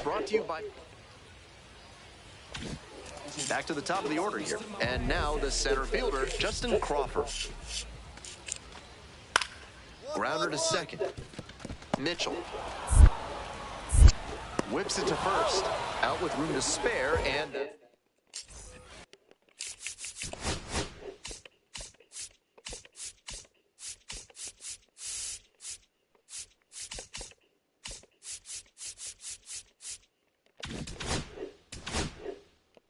brought to you by... Back to the top of the order here. And now the center fielder, Justin Crawford. Grounder to second. Mitchell. Whips it to first. Out with room to spare and...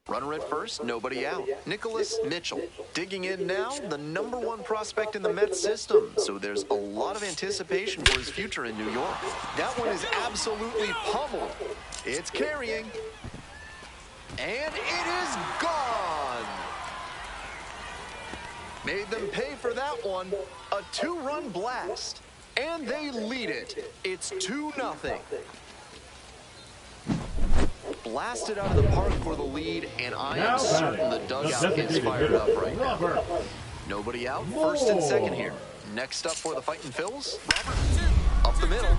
Runner at first, nobody out. Nicholas Mitchell. Digging in now, the #1 prospect in the Mets system. So there's a lot of anticipation for his future in New York. That one is absolutely pummeled. It's carrying. And it is gone. Made them pay for that one. A 2-run blast. And they lead it. It's 2-0. Blasted out of the park for the lead, and I am certain the dugout is fired up right now. Nobody out, first and second here. Next up for the Fightin' Phils, Robert, up the middle.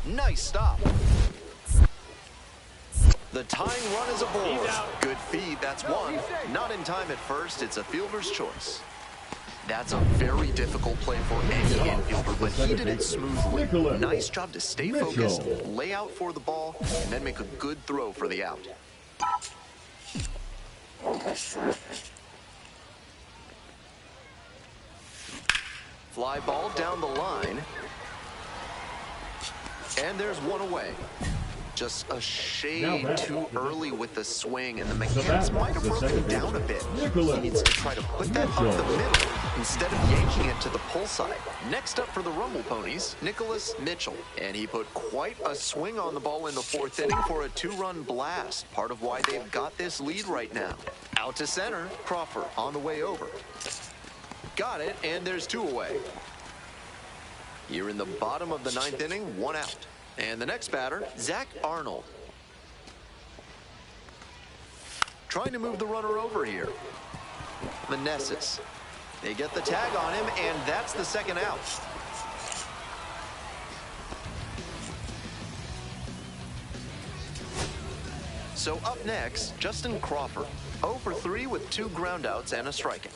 Nice stop. The tying run is aboard. Good feed, that's one. Not in time at first, it's a fielder's choice. That's a very difficult play for any infielder, but he did it smoothly. Nice job to stay focused, lay out for the ball, and then make a good throw for the out. Fly ball down the line. And there's one away. Just a shade too early with the swing, and the mechanics might have broken down a bit. He needs to try to put that up the middle instead of yanking it to the pull side. Next up for the Rumble Ponies, Nicholas Mitchell. And he put quite a swing on the ball in the 4th inning for a 2-run blast. Part of why they've got this lead right now. Out to center, Crawford on the way over. Got it, and there's 2 away. Here in the bottom of the 9th inning, 1 out. And the next batter, Zach Arnold. Trying to move the runner over here. Meneses. They get the tag on him, and that's the 2nd out. So up next, Justin Crawford. 0 for 3 with 2 groundouts and a strikeout.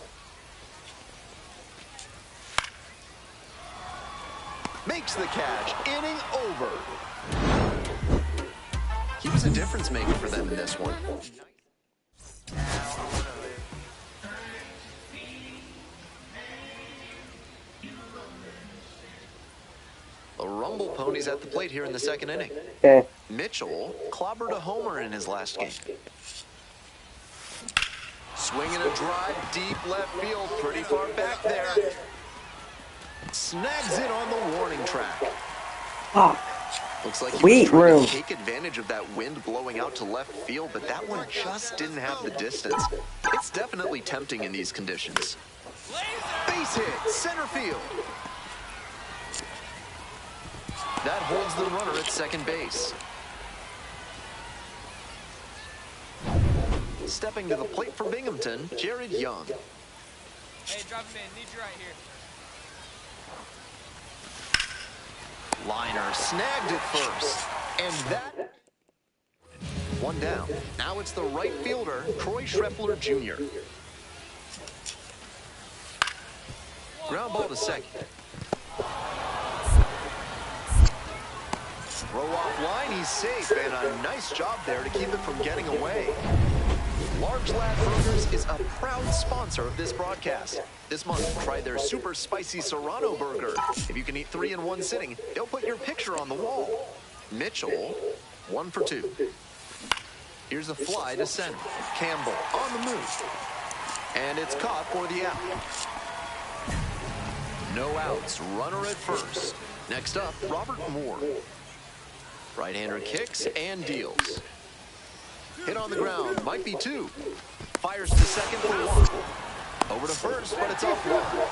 Makes the catch. Inning over. He was a difference maker for them in this one. The Rumble Ponies at the plate here in the 2nd inning. Okay. Mitchell clobbered a homer in his last game. Swinging a drive deep left field, pretty far back there. Snags it on the warning track. Fuck. Looks like he Sweet was trying room. to take advantage of that wind blowing out to left field, but that one just didn't have the distance. It's definitely tempting in these conditions. Base hit, center field. That holds the runner at second base. Stepping to the plate for Binghamton, Jared Young. Hey, drop him in. Need you right here. Liner snagged it first. And that... One down. Now it's the right fielder, Troy Schreppler Jr. Ground ball to second. Throw off line, he's safe, and a nice job there to keep it from getting away. Large Lad Burgers is a proud sponsor of this broadcast. This month, try their super spicy Serrano burger. If you can eat 3 in one sitting, they'll put your picture on the wall. Mitchell, 1 for 2. Here's a fly to center. Campbell on the move. And it's caught for the out. No outs, runner at first. Next up, Robert Moore. Right-hander kicks and deals. Hit on the ground, might be 2. Fires to second for 1. Over to first, but it's offline.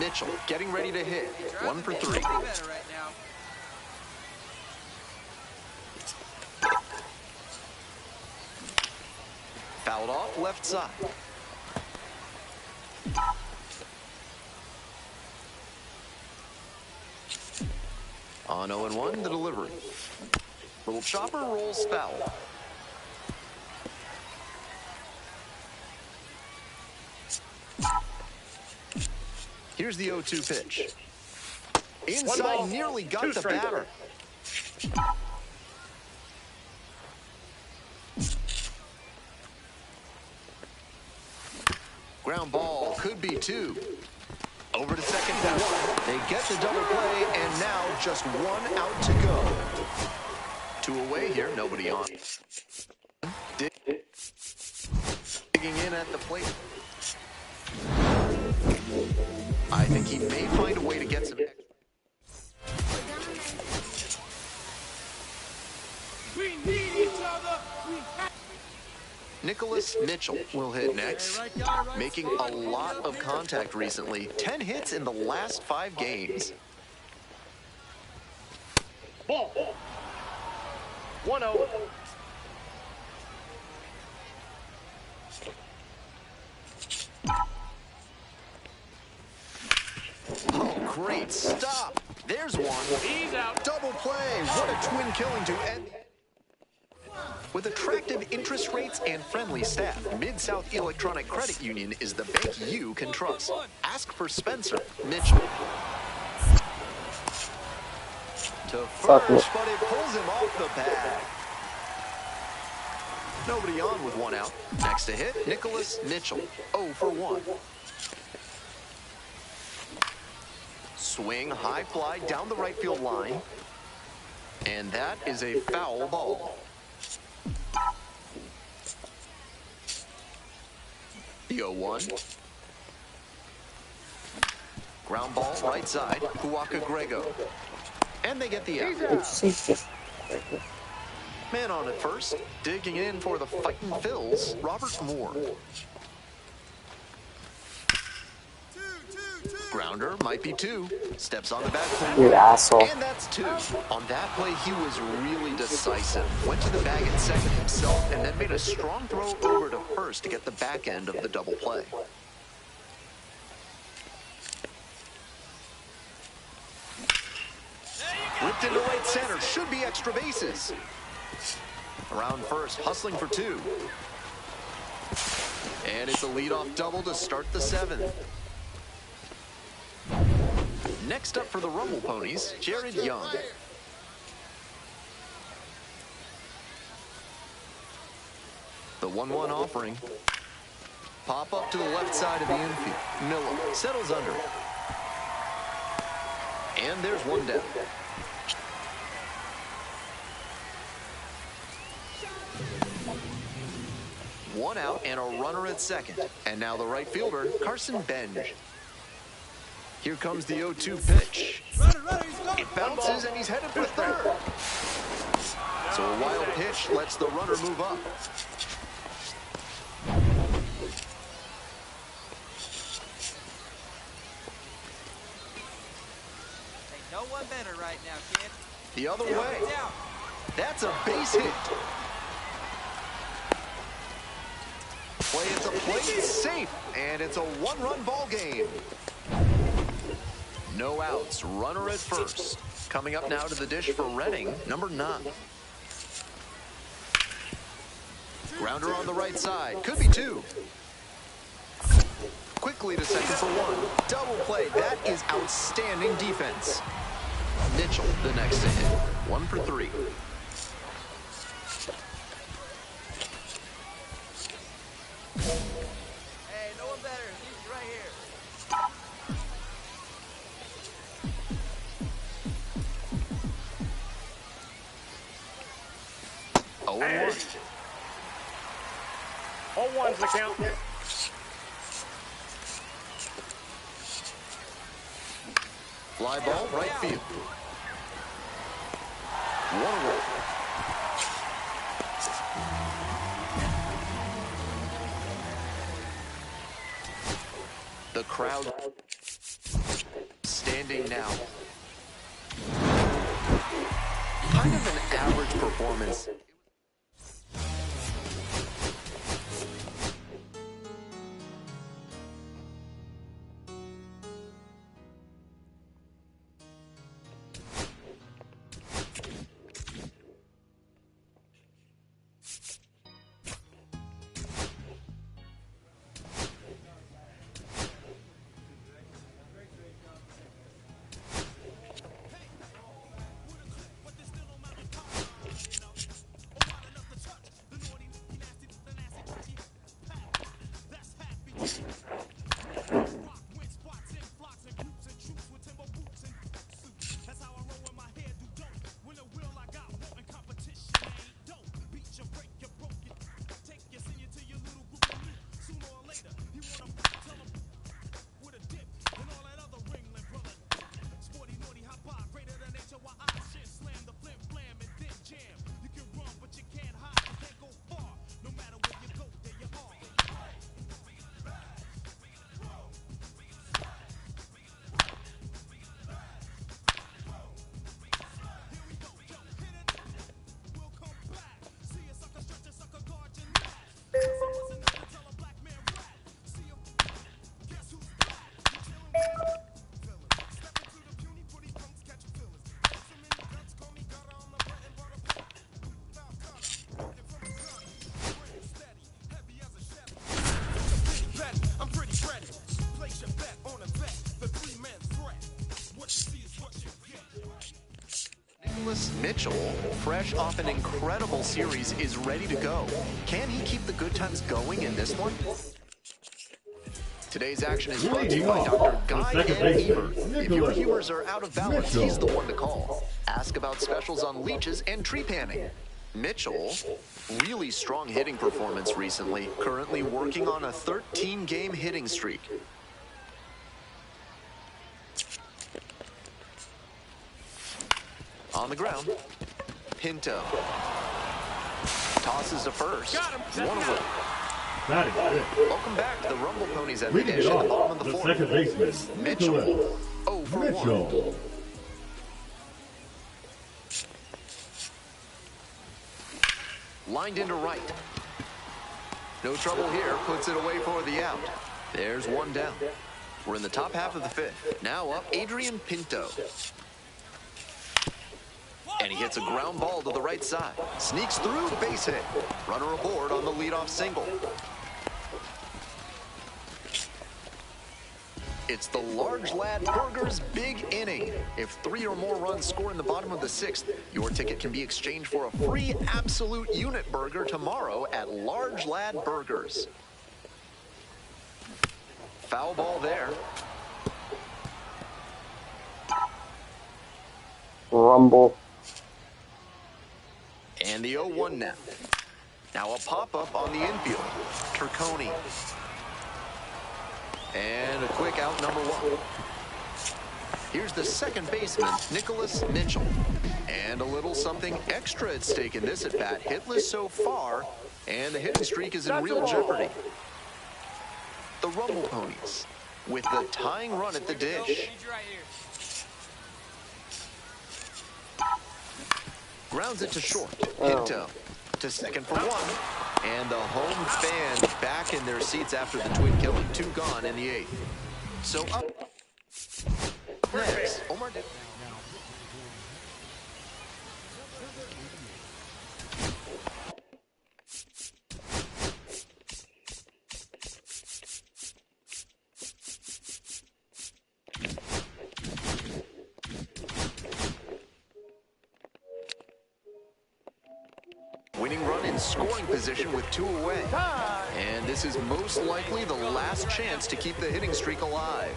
Mitchell getting ready to hit. 1 for 3. Fouled off left side. On 0-1, the delivery. Little chopper rolls foul. Here's the 0-2 pitch. Inside, nearly got the batter. Ground ball, could be 2. Over to second for 1. They get the double play, and now just 1 out to go. 2 away here, nobody on. Digging in at the plate. I think he may find a way to get some extra. We need each other. Nicholas Mitchell will hit next, making a lot of contact recently. 10 hits in the last 5 games. Ball. 1-0. Oh, great stop. There's one. He's out. Double play. What a twin killing to end. With attractive interest rates and friendly staff, Mid-South Electronic Credit Union is the bank you can trust. Ask for Spencer Mitchell. To first, but it pulls him off the bag. Nobody on with 1 out. Next to hit, Nicholas Mitchell, 0 for 1. Swing, high fly down the right field line. And that is a foul ball. The 0-1. Ground ball, right side, Huaka Grego. And they get the out. Man on at first, digging in for the fighting Phils, Robert Moore. Grounder might be 2. Steps on the back. You asshole. And that's 2. On that play, he was really decisive. Went to the bag at second himself and then made a strong throw over to first to get the back end of the double play. Ripped into right center. Should be extra bases. Around first, hustling for 2. And it's a leadoff double to start the 7th. Next up for the Rumble Ponies, Jared Young. The 1-1 offering. Pop up to the left side of the infield. Miller settles under it. And there's 1 down. One out and a runner at second. And now the right fielder, Carson Benj. Here comes the 0-2 pitch. It bounces and he's headed for third. So a wild pitch lets the runner move up. Ain't no one better right now, kid. The other way. That's a base hit. Play at the plate is safe, and it's a 1-run ball game. No outs, runner at first. Coming up now to the dish for Redding, number 9. Grounder on the right side, could be 2. Quickly to second for 1. Double play, that is outstanding defense. Mitchell, the next to hit, 1 for 3. Hey, no one better. He's right here. Oh, 1. 0-1's the count. Fly ball, right field. 1 away. The crowd standing now. Kind of an average performance. Nicholas Mitchell, fresh off an incredible series, is ready to go. Can he keep the good times going in this one? Today's action is brought to you by Dr. Guy and Eber. If your humors are out of balance, he's the one to call. Ask about specials on leeches and tree panning. Mitchell, really strong hitting performance recently, currently working on a 13-game hitting streak. On the ground, Pinto tosses to first. One away. Welcome back to the Rumble Ponies at the dish at the bottom of the fourth. Second baseman, Mitchell, 0 for 1. Lined into right. No trouble here, puts it away for the out. There's one down. We're in the top half of the fifth. Now up, Adrian Pinto. And he hits a ground ball to the right side. Sneaks through, base hit. Runner aboard on the leadoff single. It's the Large Lad Burgers big inning. If 3 or more runs score in the bottom of the 6th, your ticket can be exchanged for a free absolute unit burger tomorrow at Large Lad Burgers. Foul ball there. Rumble. And the 0-1 now. Now a pop-up on the infield. Turconi. And a quick out, number 1. Here's the second baseman, Nicholas Mitchell. And a little something extra at stake in this at-bat. Hitless so far, and the hitting streak is in real jeopardy. The Rumble Ponies with the tying run at the dish. Grounds it to short. Pinto to second for 1. And the home fans back in their seats after the twin killing. 2 gone in the 8th. So up next, Omar. Winning run in scoring position with 2 away. And this is most likely the last chance to keep the hitting streak alive.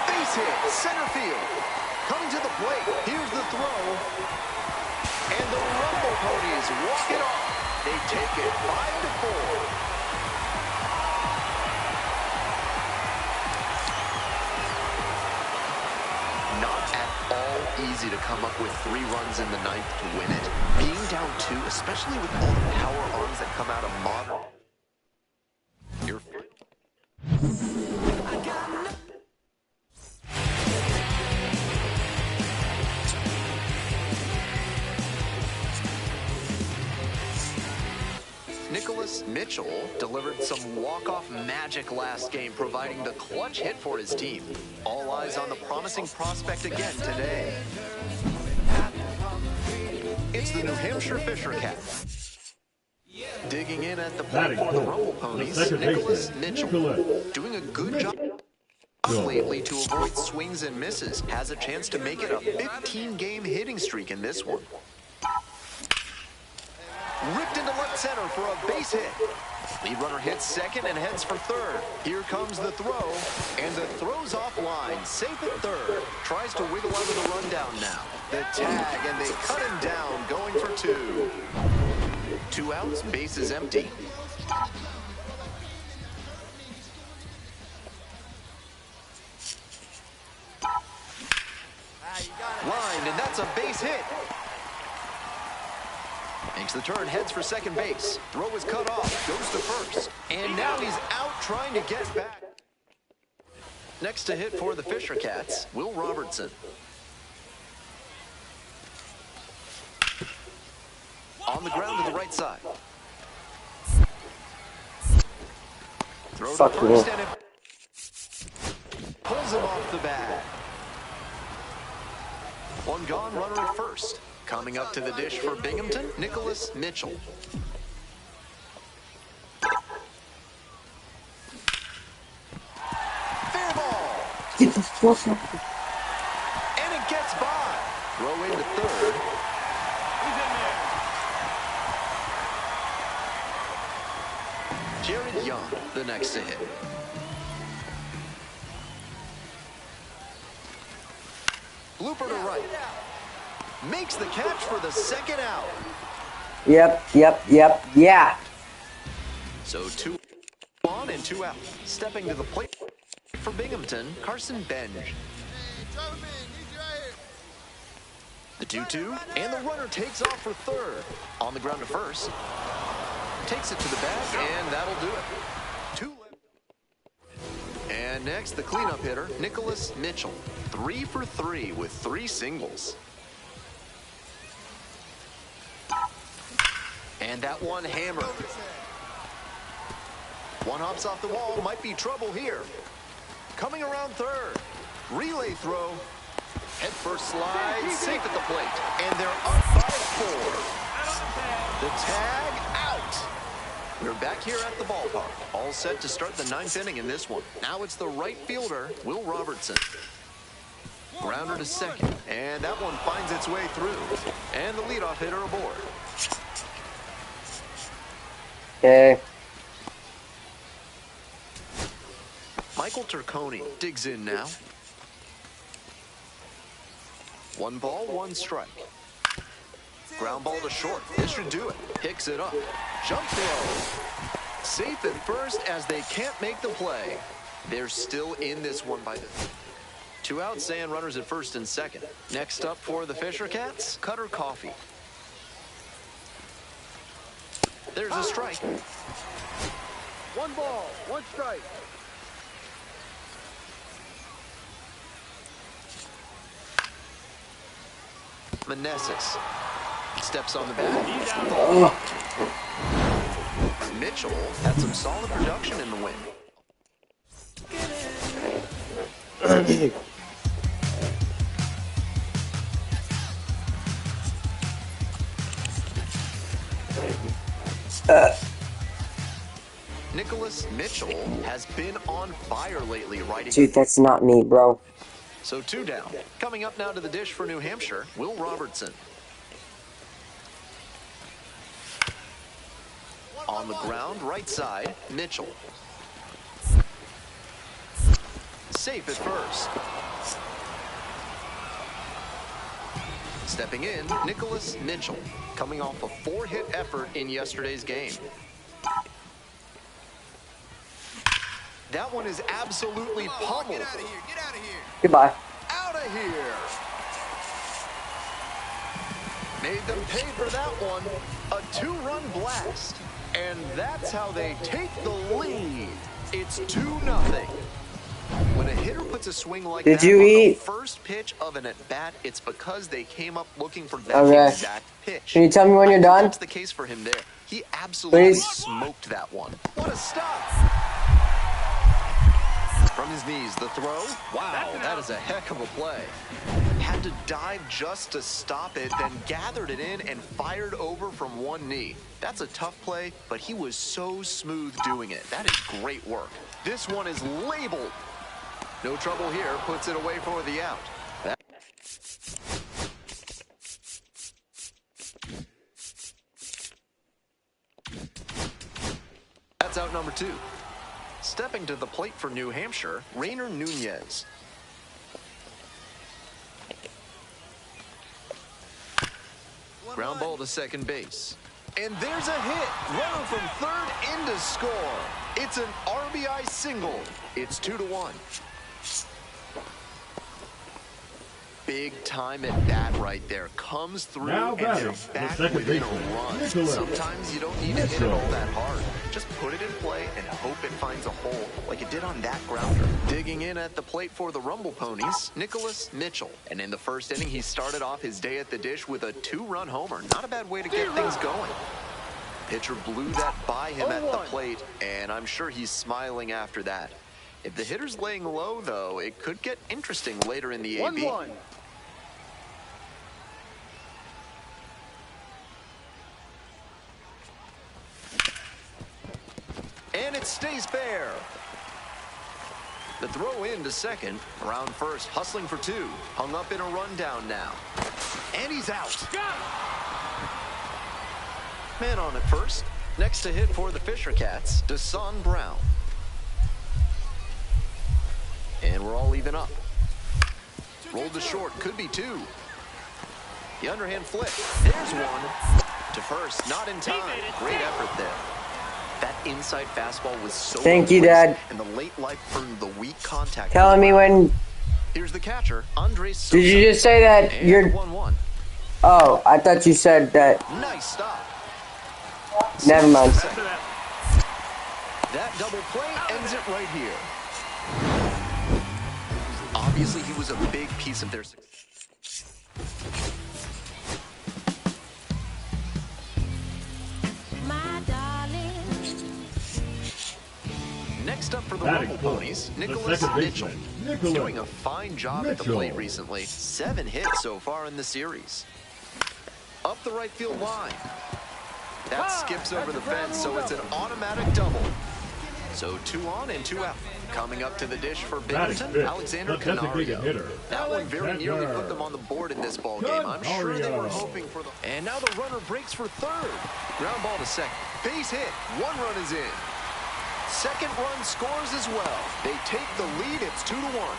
Base hit, center field. Coming to the plate, here's the throw. And the Rumble Ponies walk it off. They take it 5-4. Easy to come up with 3 runs in the 9th to win it. Being down 2, especially with all the power arms that come out of modern. Nicholas Mitchell delivered some walk-off magic last game, providing the clutch hit for his team. All eyes on the promising prospect again today. It's the New Hampshire Fisher Cat. Digging in at the plate for the Rumble Ponies, Nicholas Mitchell. Doing a good job lately to avoid swings and misses. Has a chance to make it a 15-game hitting streak in this one. Ripped into left center for a base hit. Lead runner hits second and heads for third. Here comes the throw, and the throw's offline. Safe at third. Tries to wiggle out of the rundown now. The tag, and they cut him down, going for 2. 2 outs, base is empty. Lined, and that's a base hit. Makes the turn, heads for second base. Throw is cut off, goes to first. And now he's out trying to get back. Next to hit for the Fisher Cats, Will Robertson. On the ground to the right side. Throw to first, and it pulls him off the bat. 1 gone, runner at first. Coming up to the dish for Binghamton, Nicholas Mitchell. Get the fuck up. And it gets by. Throw into third. Jared Young, the next to hit. Blooper to right. Makes the catch for the second out. Yep. Yeah. So 2 on and 2 out. Stepping to the plate for Binghamton, Carson Benj. The 2-2, and the runner takes off for third. On the ground to first. Takes it to the bag, and that'll do it. 2 left. And next, the cleanup hitter, Nicholas Mitchell. 3 for 3 with 3 singles. And that one hammered. One hops off the wall, might be trouble here. Coming around third. Relay throw. Head first slide, safe at the plate. And they're up by 4. The tag out. We're back here at the ballpark. All set to start the 9th inning in this one. Now it's the right fielder, Will Robertson. Grounder to second. And that one finds its way through. And the leadoff hitter aboard. Okay. Michael Turconi digs in now. 1 ball, 1 strike. Ground ball to short. This should do it. Picks it up. Jump throw. Safe at first as they can't make the play. They're still in this one by the 2 outs and runners at first and second. Next up for the Fisher Cats, Cutter Coffee. There's a strike. 1 ball, 1 strike. Meneses steps on the bat. Mitchell had some solid production in the win. Nicholas Mitchell has been on fire lately, riding. Dude, that's not me, bro. So 2 down. Coming up now to the dish for New Hampshire, Will Robertson. On the ground, right side, Mitchell. Safe at first. Stepping in, Nicholas Mitchell, coming off a 4-hit effort in yesterday's game. That one is absolutely pummeled. Get out of here. Get out of here. Goodbye. Out of here. Made them pay for that one. A 2-run blast. And that's how they take the lead. It's 2-0. When a hitter puts a swing like that you on eat? the first pitch of an at-bat, it's because they came up looking for that exact pitch. Can you tell me when you're done? That's the case for him there. He absolutely Please? smoked that one. What a stop. From his knees, the throw. Wow, that is a heck of a play. Had to dive just to stop it, then gathered it in and fired over from one knee. That's a tough play, but he was so smooth doing it. That is great work. This one is labeled. No trouble here, puts it away for the out. That's out number 2. Stepping to the plate for New Hampshire, Rainer Nunez. Ground ball to second base. And there's a hit. Runner from third in to score. It's an RBI single. It's 2-1. Big time at bat right there. Comes through and they're back within a run. Sometimes you don't need to hit it all that hard. Just put it in play and hope it finds a hole like it did on that grounder. Digging in at the plate for the Rumble Ponies, Nicholas Mitchell. And in the first inning, he started off his day at the dish with a 2-run homer. Not a bad way to get things going. Pitcher blew that by him at the plate, and I'm sure he's smiling after that. If the hitter's laying low, though, it could get interesting later in the AB. 1-1. And it stays fair. The throw in to second. Around first, hustling for two. Hung up in a rundown now. And he's out. Man on at first. Next to hit for the Fisher Cats, Deshaun Brown. And we're all even up. Rolled to short, could be two. The underhand flip. There's one. To first, not in time. Great effort there. That inside fastball was so Thank you, Dad. And the late life earned the weak contact. Telling me when... Here's the catcher, Andres Sosa. Did you just say that and you're... 1-1. Oh, I thought you said that... Nice stop. Never mind. That double play ends it right here. Obviously, he was a big piece of their success. Next up for the Rumble Ponies, Nicholas Mitchell. He's doing a fine job at the plate recently. 7 hits so far in the series. Up the right field line. That skips over the fence, so it's an automatic double. So 2 on and 2 out. Coming up to the dish for Binghamton, Alexander Canario. That one very nearly put them on the board in this ball game. I'm sure they were hoping for the... And now the runner breaks for third. Ground ball to second. Base hit. 1 run is in. Second run scores as well. They take the lead. It's 2-1.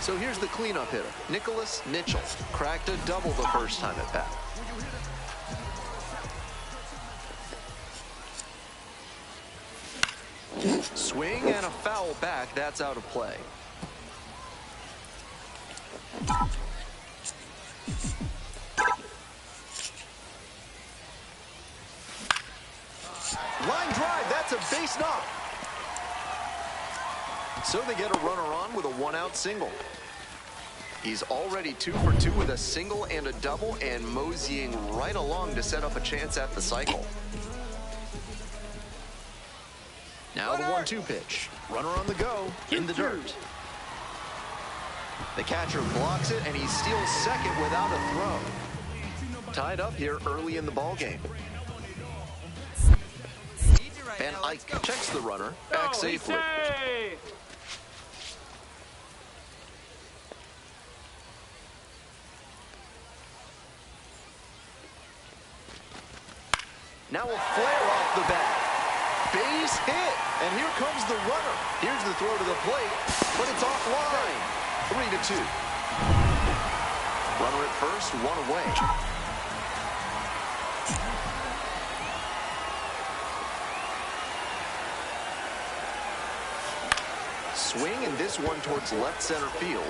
So here's the cleanup hitter, Nicholas Mitchell. Cracked a double the first time at bat. Swing and a foul back. That's out of play. Line drive. That's a base knock. So they get a runner on with a 1-out single. He's already 2 for 2 with a single and a double, and moseying right along to set up a chance at the cycle. Now the 1-2 pitch. Runner on the go, in the dirt. The catcher blocks it, and he steals second without a throw. Tied up here early in the ballgame. Van Eyck checks the runner, back safely. Now a flare off the bat. Base hit, and here comes the runner. Here's the throw to the plate, but it's offline. 3-2. Runner at first, 1 away. Swing, and this one towards left center field.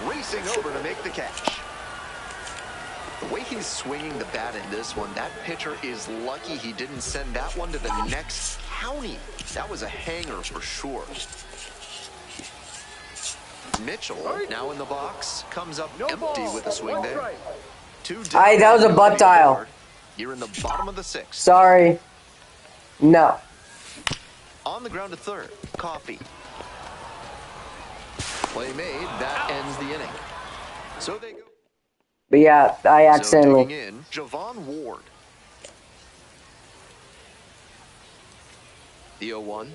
Racing over to make the catch. The way he's swinging the bat in this one, that pitcher is lucky he didn't send that one to the next county. That was a hanger for sure. Mitchell, now in the box, comes up empty with a swing there. 2 down. That was a butt dial. Here in the bottom of the 6th. Sorry. No. On the ground to third, Coffee. Play made, that ends the inning. So they go. But yeah, I So accidentally... digging in, Javon Ward. The 0-1.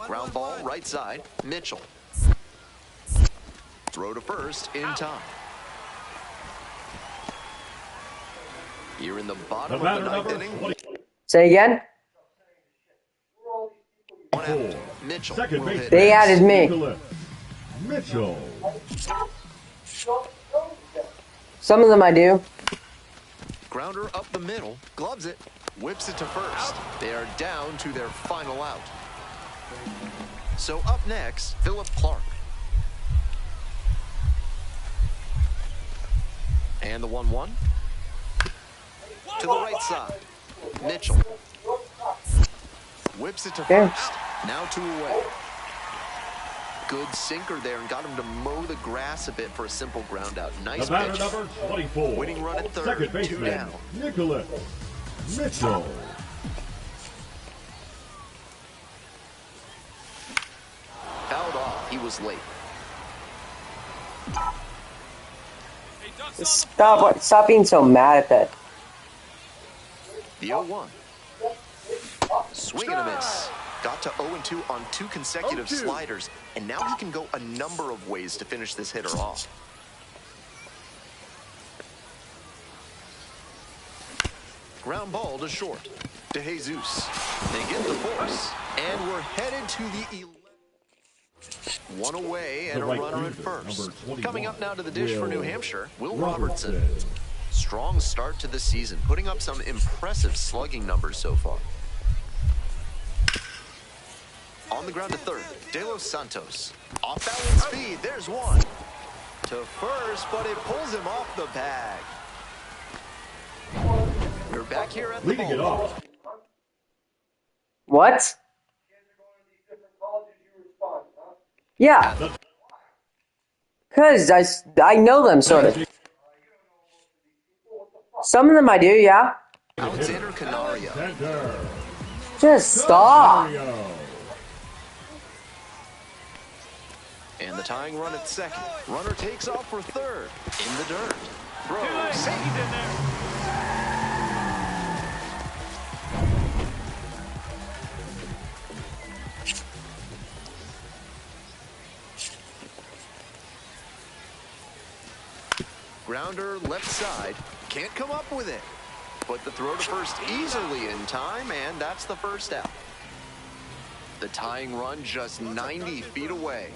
Ground ball, right side, Mitchell. Throw to first, in time. Here in the bottom of the 9th inning. Say again? 1 out. Mitchell will hit They next. added me. Mitchell. Some of them I do. Grounder up the middle, gloves it, whips it to first. They are down to their final out. So up next, Philip Clark. And the 1-1. To the right side, Mitchell. Whips it to first. Now 2 away. Good sinker there and got him to mow the grass a bit for a simple ground out. Nice pitch. Number 24. Winning run at third, Second 2 baseman, down. Nicholas Mitchell. Fouled off. He was late. Stop being so mad at that. The 0-1. Swing and a miss. Got to 0-2 on 2 consecutive sliders, and now he can go a number of ways to finish this hitter off. Ground ball to short. De Jesus. They get the force, and we're headed to the 1 away and a runner at first. Coming up now to the dish for New Hampshire, Will Robertson. Strong start to the season, putting up some impressive slugging numbers so far. On the ground to third, De Los Santos. Off balance speed, there's one. To first, but it pulls him off the bag. We're back here at the ball. What? Yeah. Because I know them, sort of. Some of them I do, yeah. Alexander Canario. Just stop. And the tying run at second. Runner takes off for third. In the dirt. Throw. Saved in there. Grounder left side. Can't come up with it. But the throw to first easily in time, and that's the first out. The tying run just 90 feet away.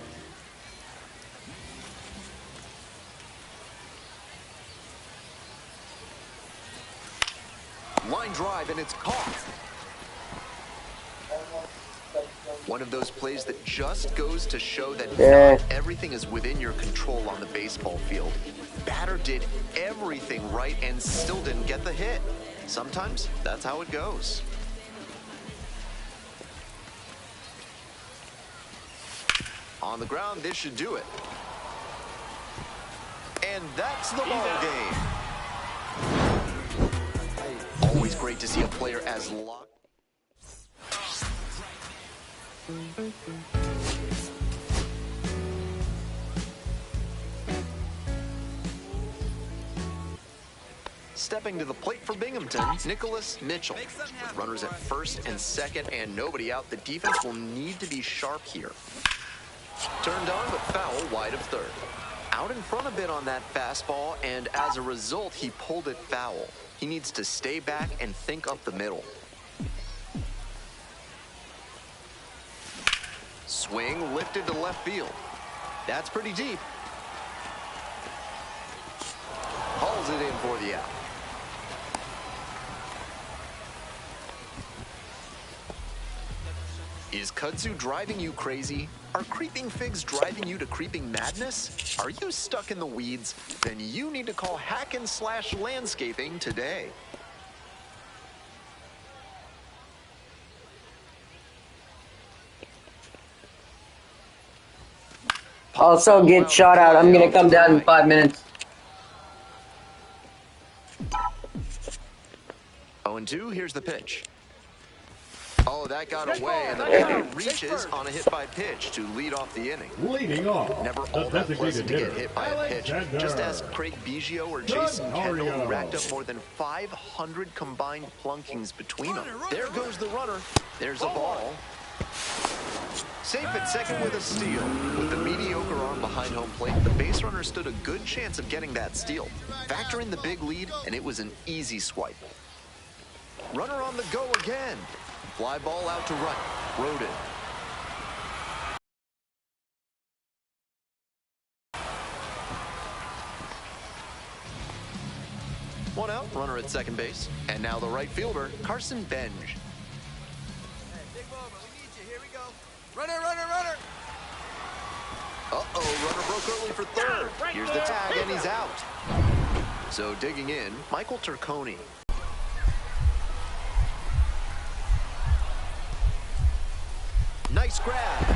Line drive, and it's caught. One of those plays that just goes to show that not everything is within your control on the baseball field. Batter did everything right and still didn't get the hit. Sometimes that's how it goes. On the ground, this should do it. And that's the ball game. Always great to see a player as locked. Stepping to the plate for Binghamton, Nicholas Mitchell. With runners at first and second and nobody out, the defense will need to be sharp here. Turned on, but foul wide of third. Out in front a bit on that fastball, and as a result, he pulled it foul. He needs to stay back and think up the middle. Swing lifted to left field. That's pretty deep. Hauls it in for the out. Is kudzu driving you crazy? Are creeping figs driving you to creeping madness? Are you stuck in the weeds? Then you need to call Hack and Slash Landscaping today. Also get shot out. I'm gonna come down in 5 minutes. 0-2, here's the pitch. Oh, that got away, and the batter reaches on a hit by pitch to lead off the inning. Leading off, never all that pleasant to get hit by a pitch. Just ask Craig Biggio or Jason Kendall, who racked up more than 500 combined plunkings between them. There goes the runner. There's a ball. Safe at second with a steal. With the mediocre arm behind home plate, the base runner stood a good chance of getting that steal. Factor in the big lead, and it was an easy swipe. Runner on the go again. Fly ball out to right. Rodin. One out, runner at second base. And now the right fielder, Carson Benj. Hey, big moment. We need you. Here we go. Runner, runner, runner. Uh-oh, runner broke early for third. Here's the tag, and he's out. So digging in, Michael Turconi. Nice grab.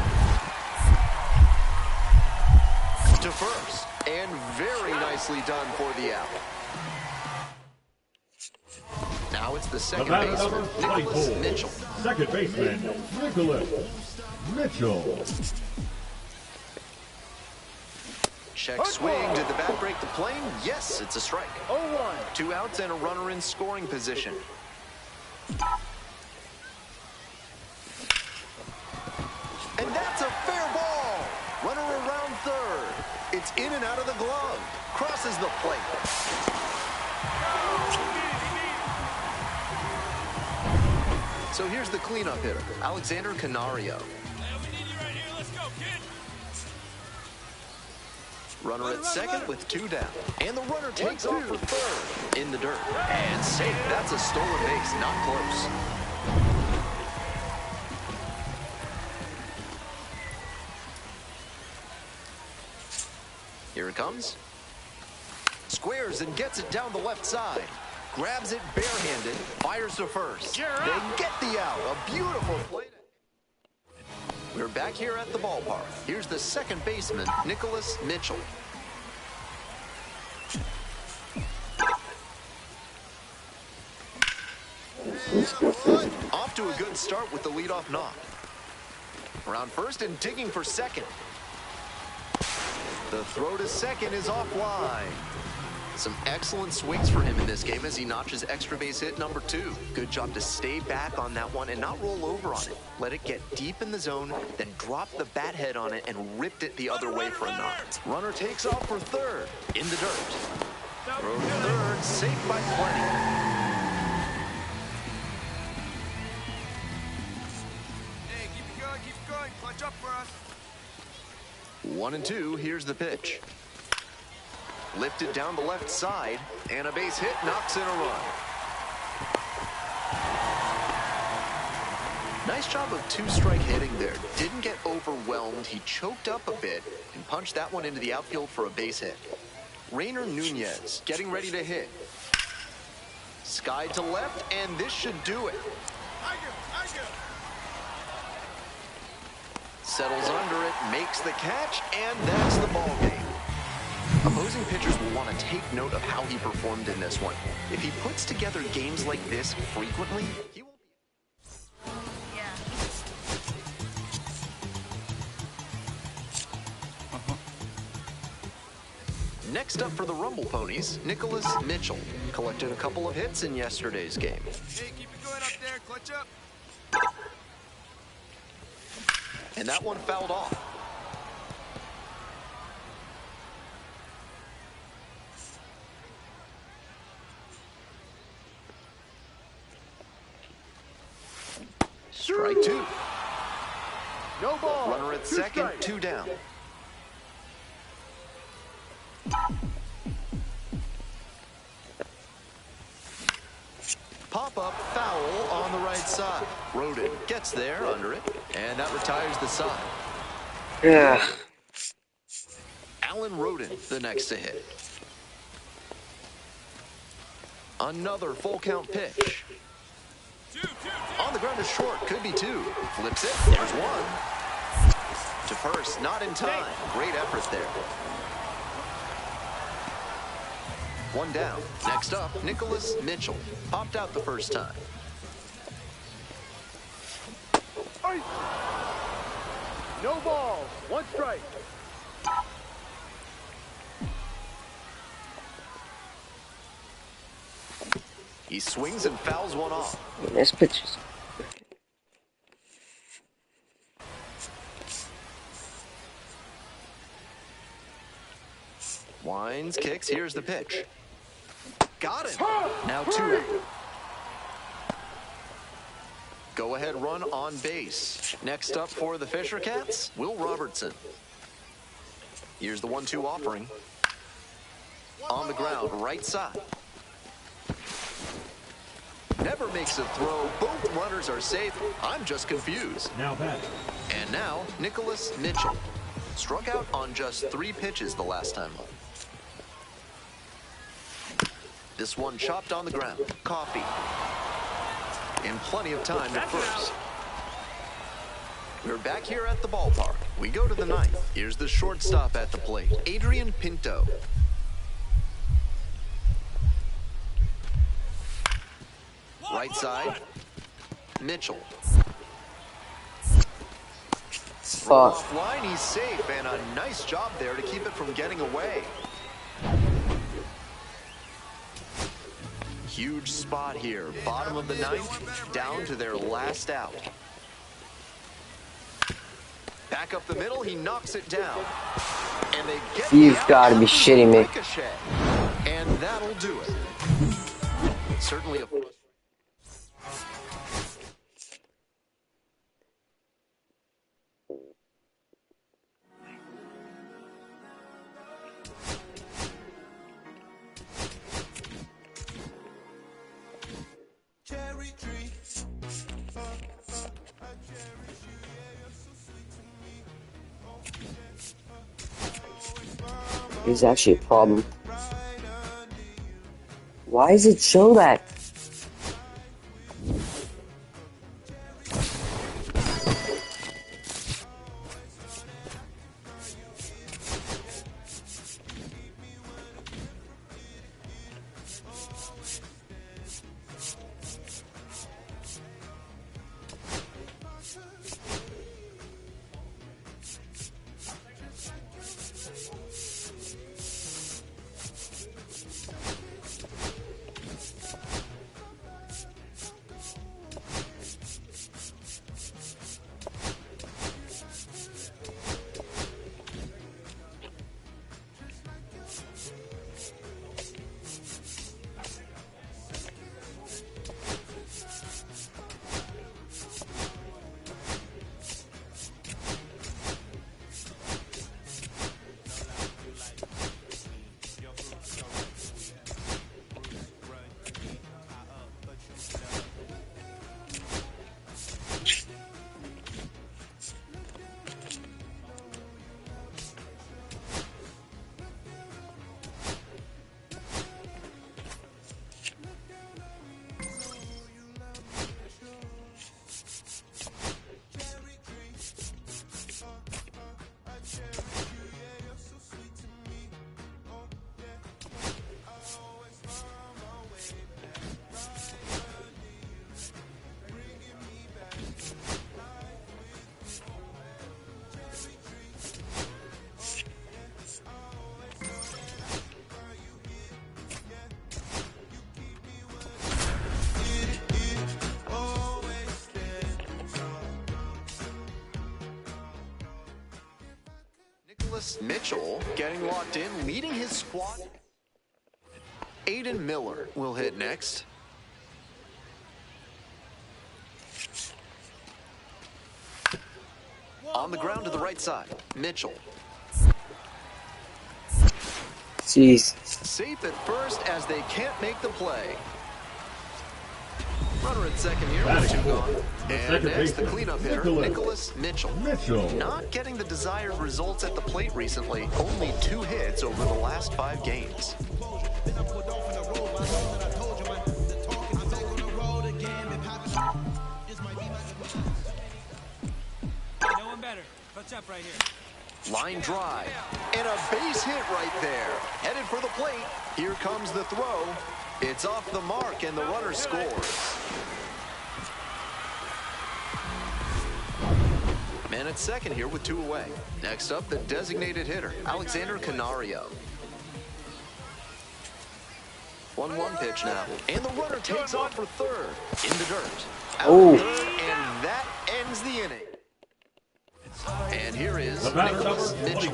To first. And very nicely done for the out. Now it's the second baseman, Nicholas Mitchell. Second baseman, Nicholas Mitchell. Check swing. Did the bat break the plane? Yes, it's a strike. 0-1. 2 outs and a runner in scoring position. It's in and out of the glove. Crosses the plate. So here's the cleanup hitter, Alexander Canario. Runner at second with 2 down. And the runner takes off for third. In the dirt. And safe. That's a stolen base. Not close. Here it comes. Squares and gets it down the left side. Grabs it barehanded. Fires to first. They get the out. A beautiful play. We're back here at the ballpark. Here's the second baseman, Nicholas Mitchell. Off to a good start with the leadoff knock. Around first and digging for second. The throw to second is offline. Some excellent swings for him in this game as he notches extra base hit number 2. Good job to stay back on that one and not roll over on it. Let it get deep in the zone, then drop the bat head on it and ripped it the other way for a knock. Runner takes off for third. In the dirt. Throw to third, safe by plenty. Hey, keep it going. Clutch up for us. 1-2, here's the pitch. Lifted down the left side, and a base hit knocks in a run. Nice job of 2-strike hitting there. Didn't get overwhelmed. He choked up a bit and punched that one into the outfield for a base hit. Rainer Nunez getting ready to hit. Skied to left, and this should do it. Settles under it, makes the catch, and that's the ball game. Opposing pitchers will want to take note of how he performed in this one. If he puts together games like this frequently, he will be... Next up for the Rumble Ponies, Nicholas Mitchell. Collected a couple of hits in yesterday's game. Hey, keep it going up there. Clutch up. And that one fouled off. Strike 2. No ball. Runner at second, 2 down. Pop-up foul on the right side. Rodin gets there under it, and that retires the side. Yeah. Alan Rodin, the next to hit. Another full count pitch. On the ground is short, could be 2. Flips it, there's 1. To first, not in time. Great effort there. 1 down. Next up, Nicholas Mitchell. Popped out the first time. No ball. 1 strike. He swings and fouls one off. This pitch is... Winds, kicks, here's the pitch. Got him. Now 2 out. Go ahead run on base. Next up for the Fisher Cats, Will Robertson. Here's the 1-2 offering. On the ground, right side. Never makes a throw. Both runners are safe. I'm just confused. Now back. And now, Nicholas Mitchell. Struck out on just 3 pitches the last time up. This one chopped on the ground. Coffee. And plenty of time to first. We're back here at the ballpark. We go to the 9th. Here's the shortstop at the plate, Adrian Pinto. Right side, Mitchell. Offline, he's safe, and a nice job there to keep it from getting away. Huge spot here, bottom of the 9th, down to their last out. Back up the middle, he knocks it down. And they get You've got to be shitting me. ricochet. And that'll do it. Certainly a... It's actually a problem. Why does it show that? Mitchell getting locked in, leading his squad. Aiden Miller will hit next. On the ground to the right side, Mitchell. Jeez. Safe at first as they can't make the play. Runner at second here with two gone. And next, the cleanup hitter, Nicholas Mitchell. Not getting the desired results at the plate recently. Only 2 hits over the last 5 games. No one better. Touch up right here. Line drive. And a base hit right there. Headed for the plate. Here comes the throw. It's off the mark, and the runner scores. Man at second here with 2 away. Next up, the designated hitter, Alexander Canario. 1-1 pitch now. And the runner takes off for third. In the dirt. Out of third, and that ends the inning. And here is Nicholas Mitchell.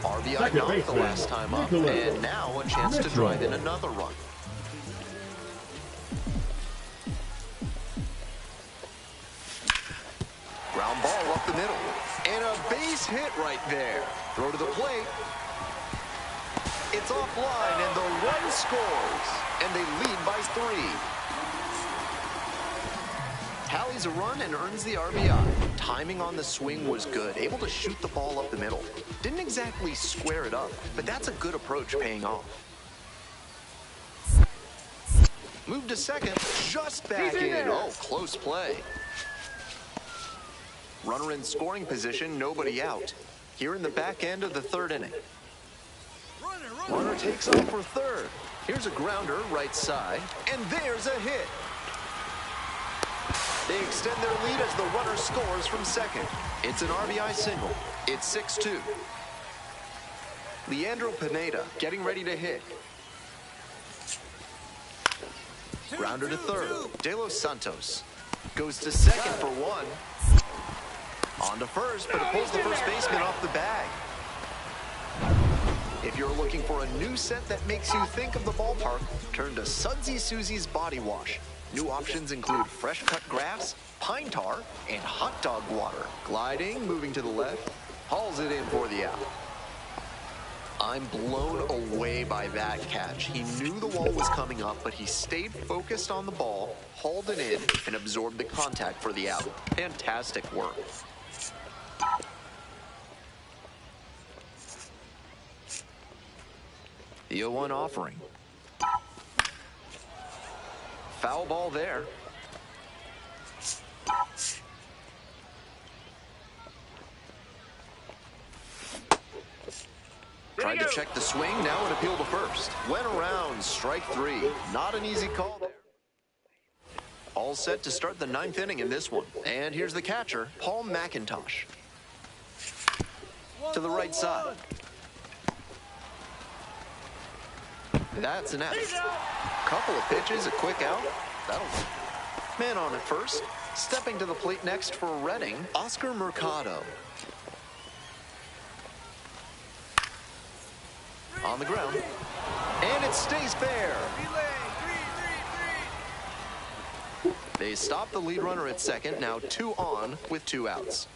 RBI knocked the last time up, and now a chance to drive in another run. Ground ball up the middle. And a base hit right there. Throw to the plate. It's offline, and the run scores. And they lead by 3. Tallies a run and earns the RBI. Timing on the swing was good. Able to shoot the ball up the middle. Didn't exactly square it up, but that's a good approach paying off. Move to second. Just back in. Oh, close play. Runner in scoring position, nobody out. Here in the back end of the 3rd inning. Runner takes off for third. Here's a grounder right side, and there's a hit. They extend their lead as the runner scores from second. It's an RBI single. It's 6-2. Leandro Pineda getting ready to hit. Grounder to third. De Los Santos goes to second for 1. On to first, but it pulls the first baseman off the bag. If you're looking for a new scent that makes you think of the ballpark, turn to Sudsy Susie's Body Wash. New options include fresh cut grass, pine tar, and hot dog water. Gliding, moving to the left, hauls it in for the out. I'm blown away by that catch. He knew the wall was coming up, but he stayed focused on the ball, hauled it in, and absorbed the contact for the out. Fantastic work. The 0-1 offering. Foul ball there. Tried to check the swing, now an appeal to first. Went around, strike 3. Not an easy call there. All set to start the 9th inning in this one. And here's the catcher, Paul McIntosh. To the right side. That's an out. Couple of pitches, a quick out. That'll man on at first. Stepping to the plate next for Reading, Oscar Mercado. On the ground. And it stays fair. They stop the lead runner at second. Now 2 on with 2 outs.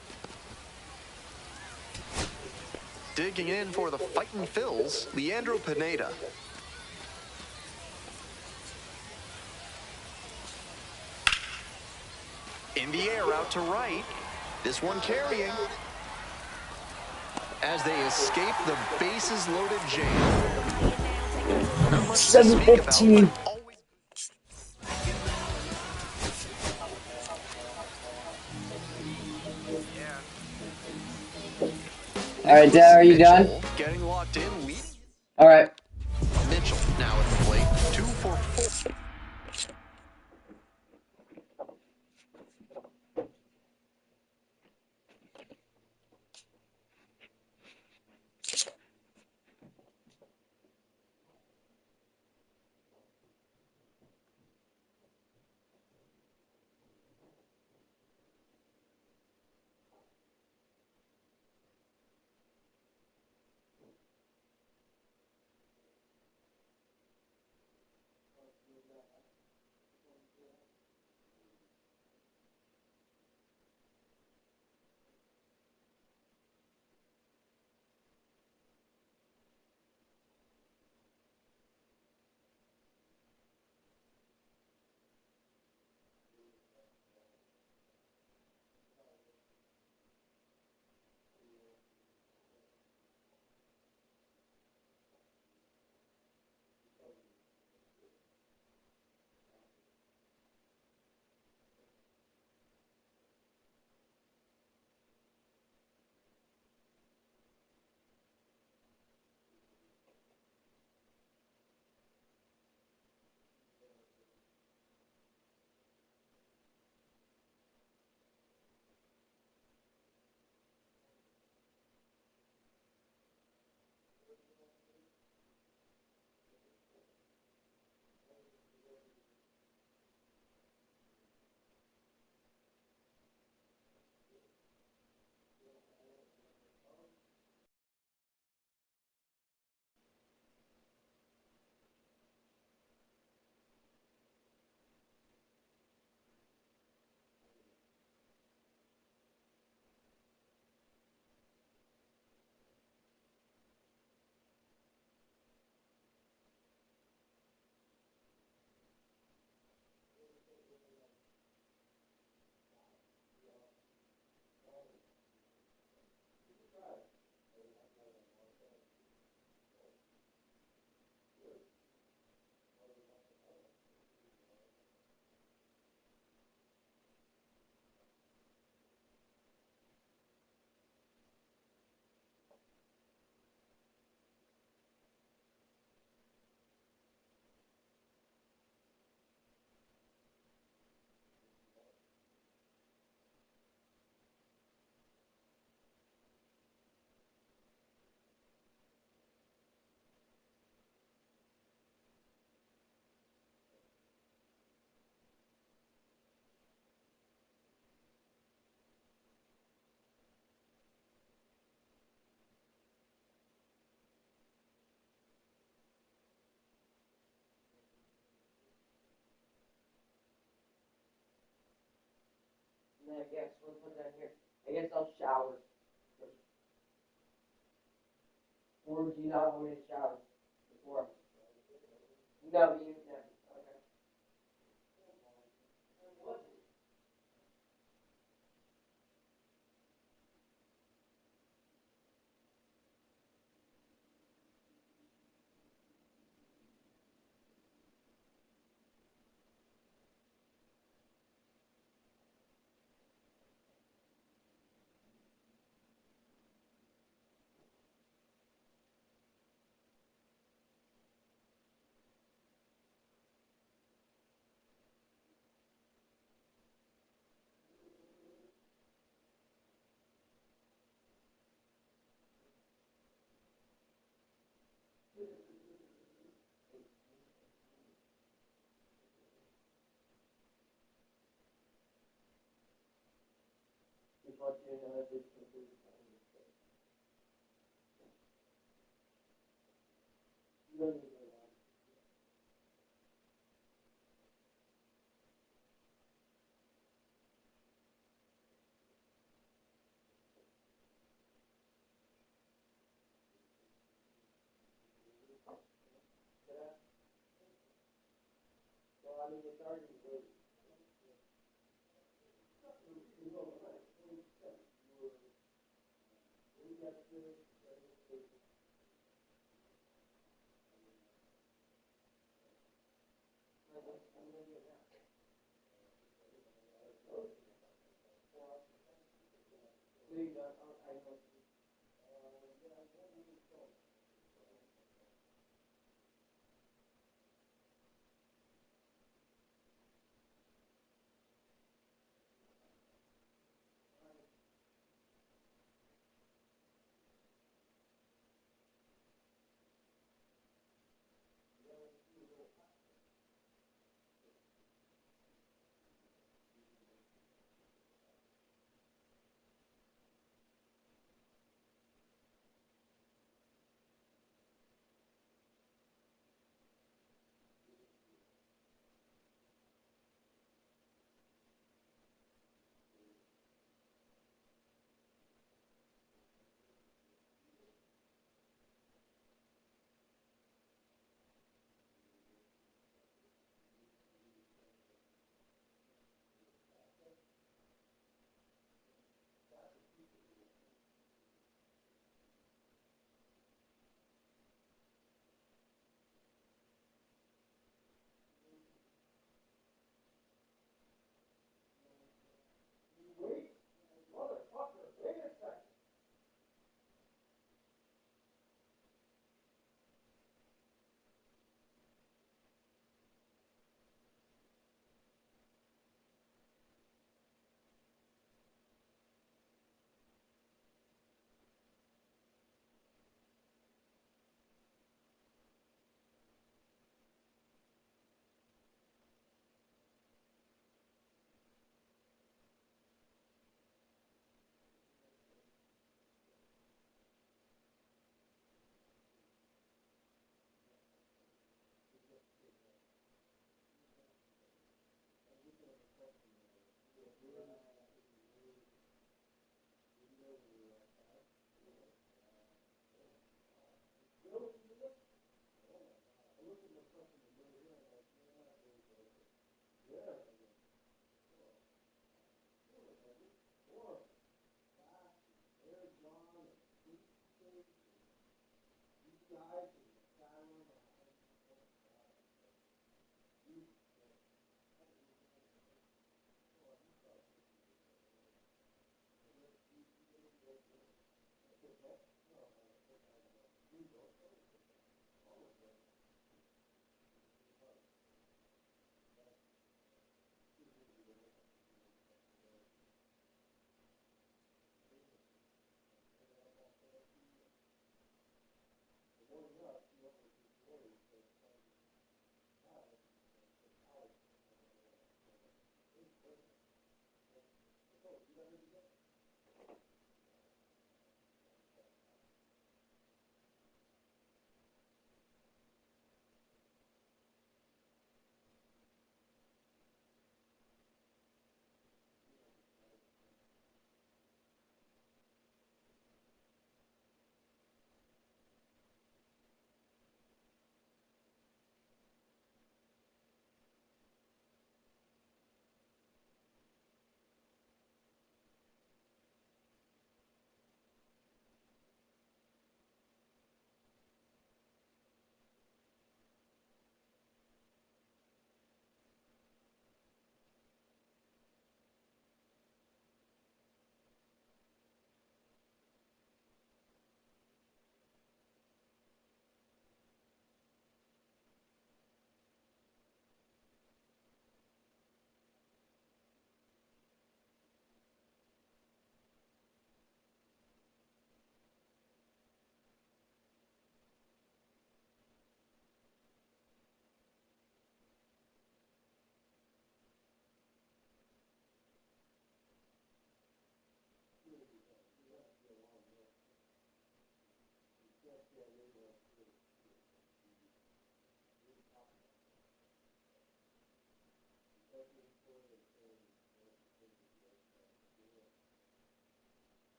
Digging in for the Fightin' Phils, Leandro Pineda. In the air, out to right. This one carrying. As they escape the bases loaded jam. 7:15. All right, Dad, are you done? Getting locked in. All right. Mitchell now at the plate. 2 for 4. I guess we'll put that here. I guess I'll shower. Or do you not want me to shower before? No, you never. Okay. Before you know this completely you don't need to know. Well, I mean, it's already late.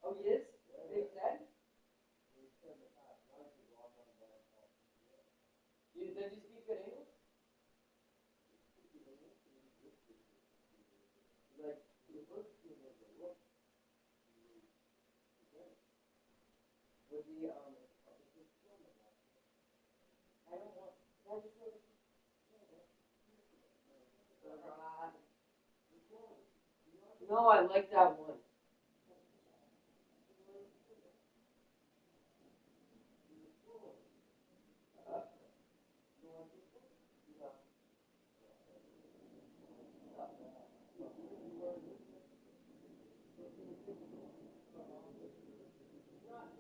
Oh, he is? Big Ted? Does he speak good English? Like, the first team was the look. Was he, I don't want, no, I like that one.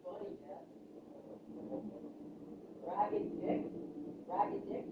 Funny, Dad. Ragged Dick? Ragged Dick?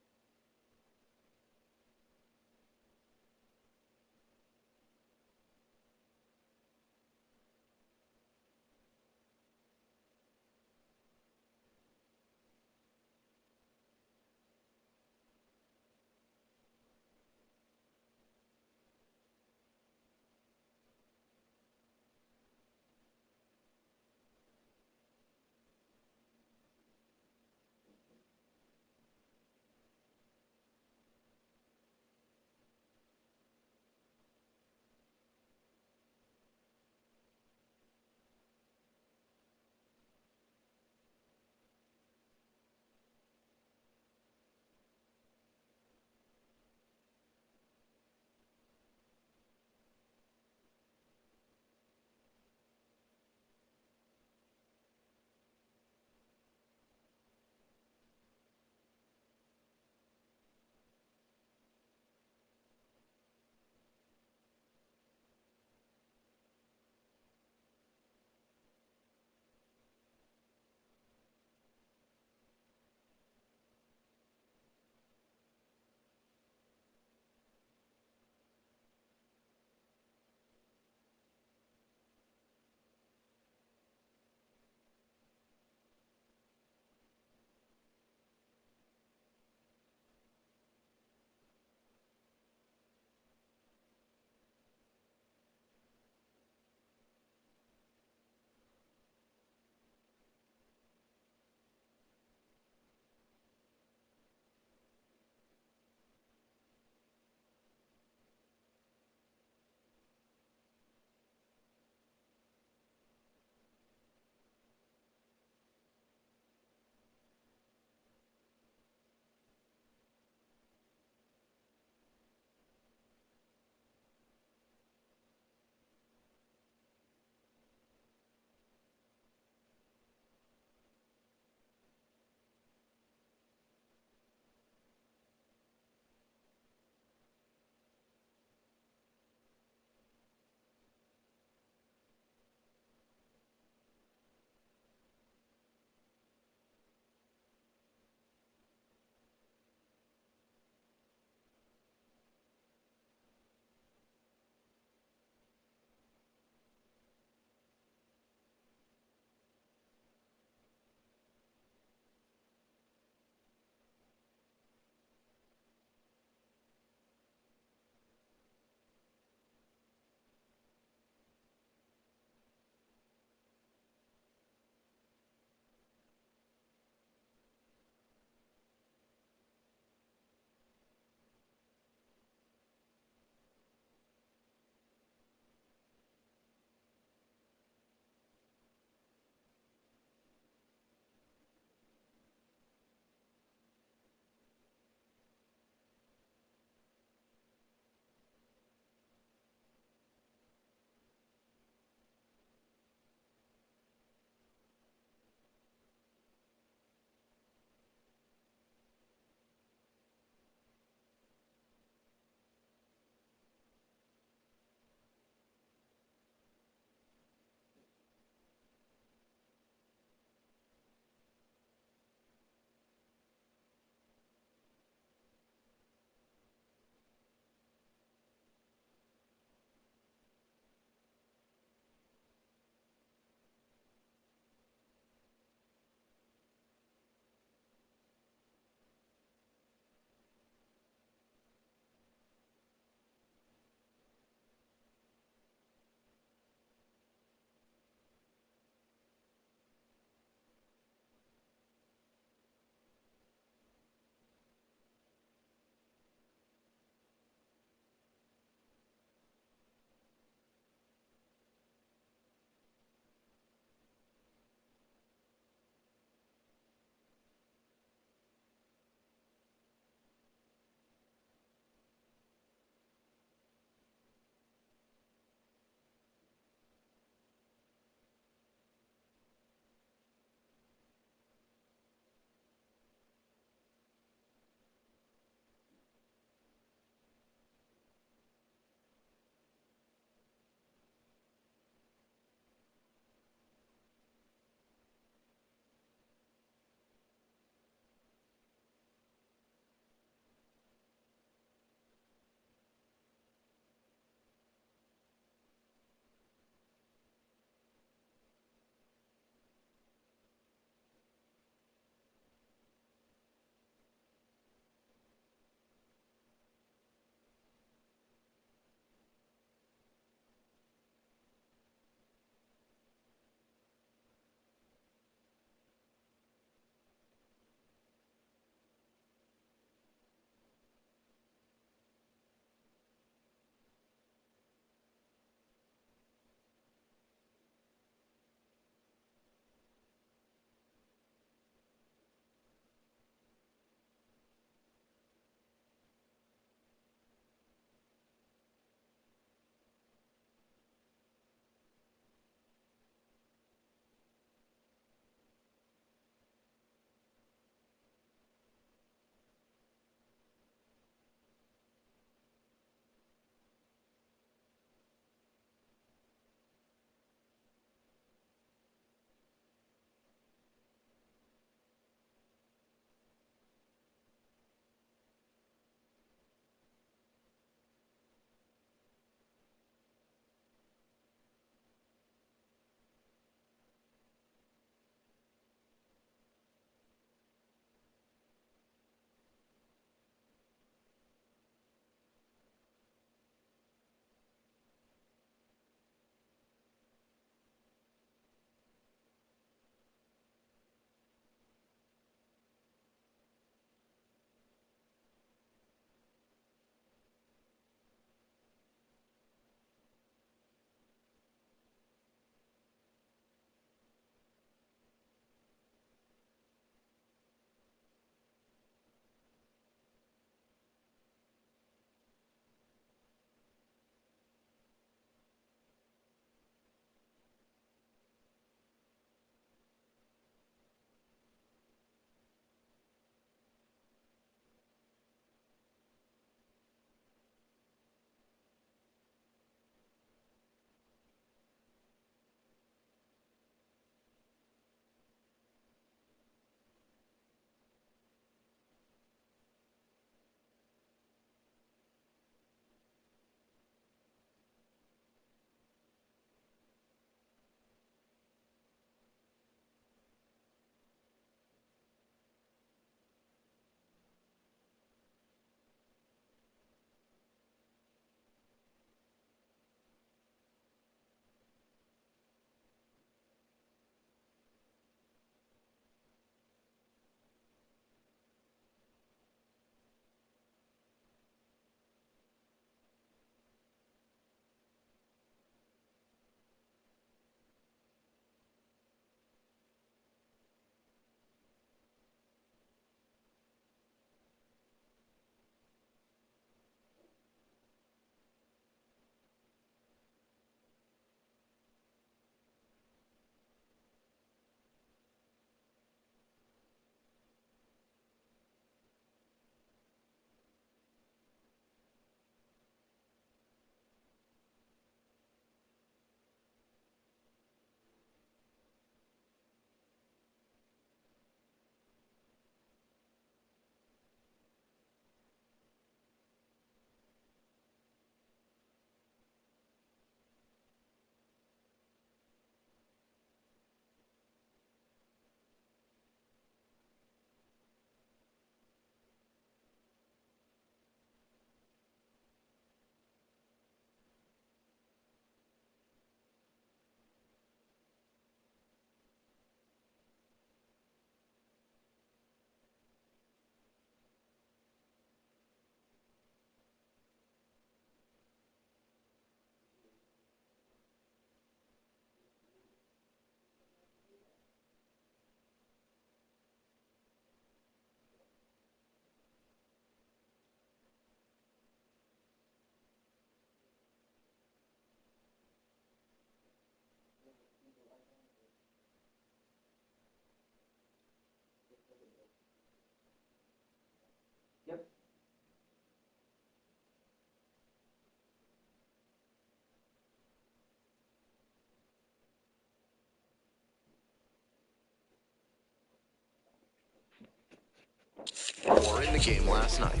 or in the game last night.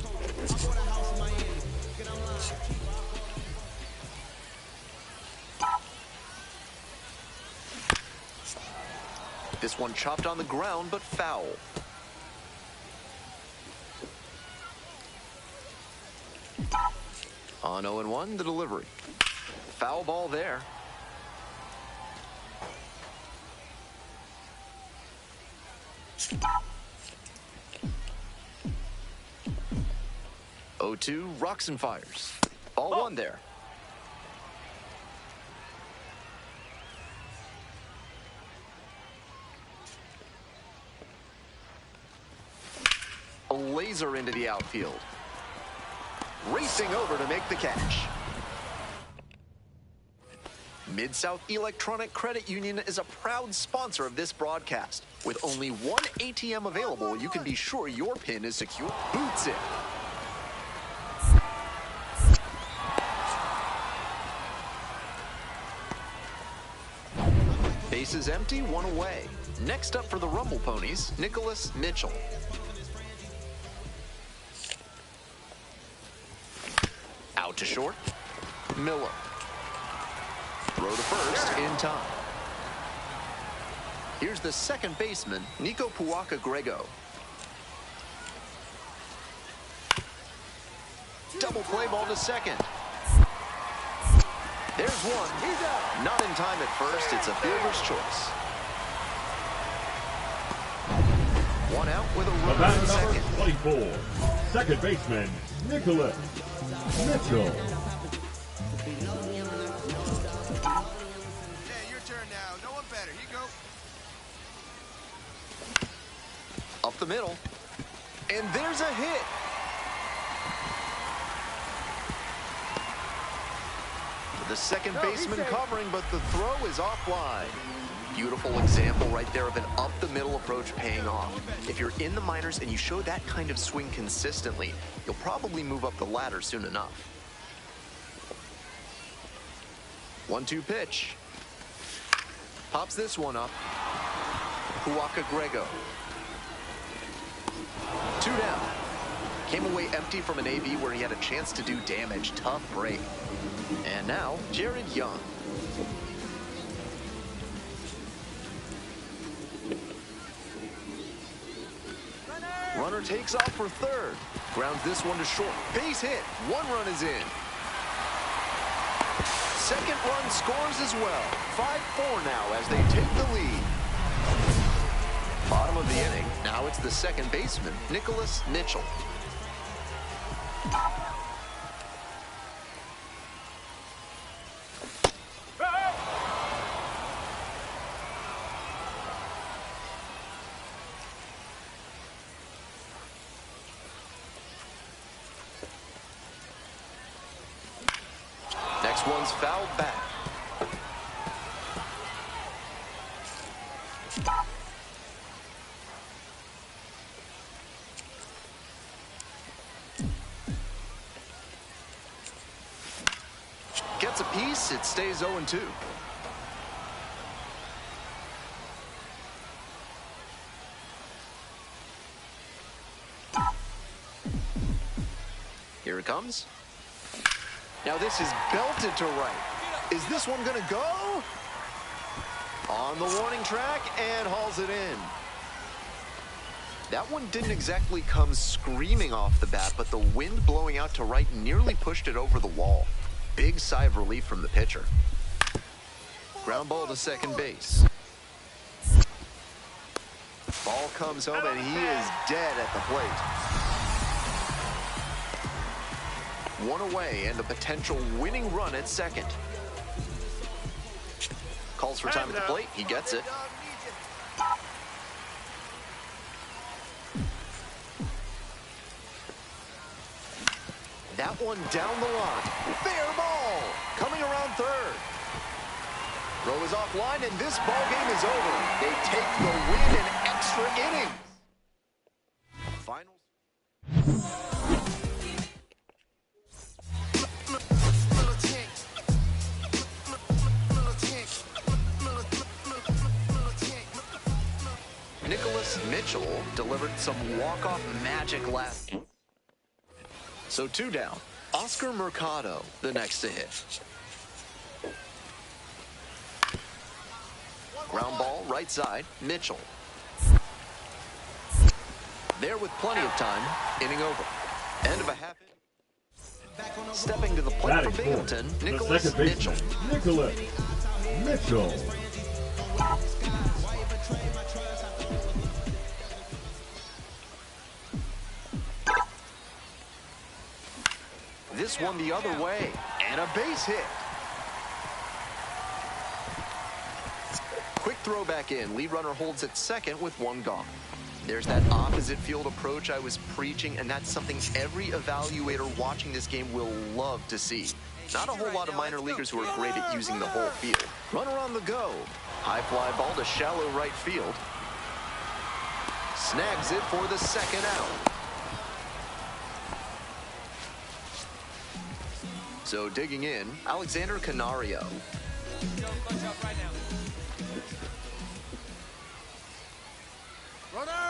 This one chopped on the ground, but foul. On 0-1, the delivery. Foul ball there. O2 rocks and fires. Ball one there. A laser into the outfield. Racing over to make the catch. Mid-South Electronic Credit Union is a proud sponsor of this broadcast. With only one ATM available, you can be sure your PIN is secure. Boots it. Bases empty, one away. Next up for the Rumble Ponies, Nicholas Mitchell. Out to short, Miller. Throw to first in time. Here's the second baseman, Nico Puaka-Grego. Double play ball to second. There's one. He's out. Not in time at first. It's a fielder's choice. One out with a runner at second. 24, second baseman, Nicholas Mitchell. Hey, your turn now. No one better. Here you go. Up the middle. And there's a hit. The second baseman covering, but the throw is offline. Beautiful example right there of an up-the-middle approach paying off. If you're in the minors and you show that kind of swing consistently, you'll probably move up the ladder soon enough. 1-2 pitch. Pops this one up. Puaka-Grego. 2 down. Came away empty from an AB where he had a chance to do damage. Tough break. And now, Jared Young. Runner takes off for third. Grounds this one to short. Base hit. 1 run is in. Second run scores as well. 5-4 now as they take the lead. Bottom of the inning. Now it's the second baseman, Nicholas Mitchell. Next one's fouled back. Gets a piece, it stays 0-2. Here it comes. Now this is belted to right. Is this one gonna go? On the warning track and hauls it in. That one didn't exactly come screaming off the bat, but the wind blowing out to right nearly pushed it over the wall. Big sigh of relief from the pitcher. Ground ball to second base. Ball comes home and he is dead at the plate. 1 away and a potential winning run at second. Calls for time at the plate. He gets it. That one down the line. Fair ball. Coming around third. Throw is offline and this ball game is over. They take the win in extra innings. Finals. Nicholas Mitchell delivered some walk-off magic last. So 2 down. Oscar Mercado, the next to hit. Ground ball, right side, Mitchell. There with plenty of time, inning over. End of a half inning. Stepping to the plate Batting for Binghamton, fourth, the Nicholas second Mitchell. baseman, Nicholas Mitchell. This one the other way, and a base hit. Quick throw back in. Lead runner holds at second with 1 gone. There's that opposite field approach I was preaching, and that's something every evaluator watching this game will love to see. Not a whole lot of minor leaguers who are great at using the whole field. Runner on the go. High fly ball to shallow right field. Snags it for the second out. So digging in, Alexander Canario.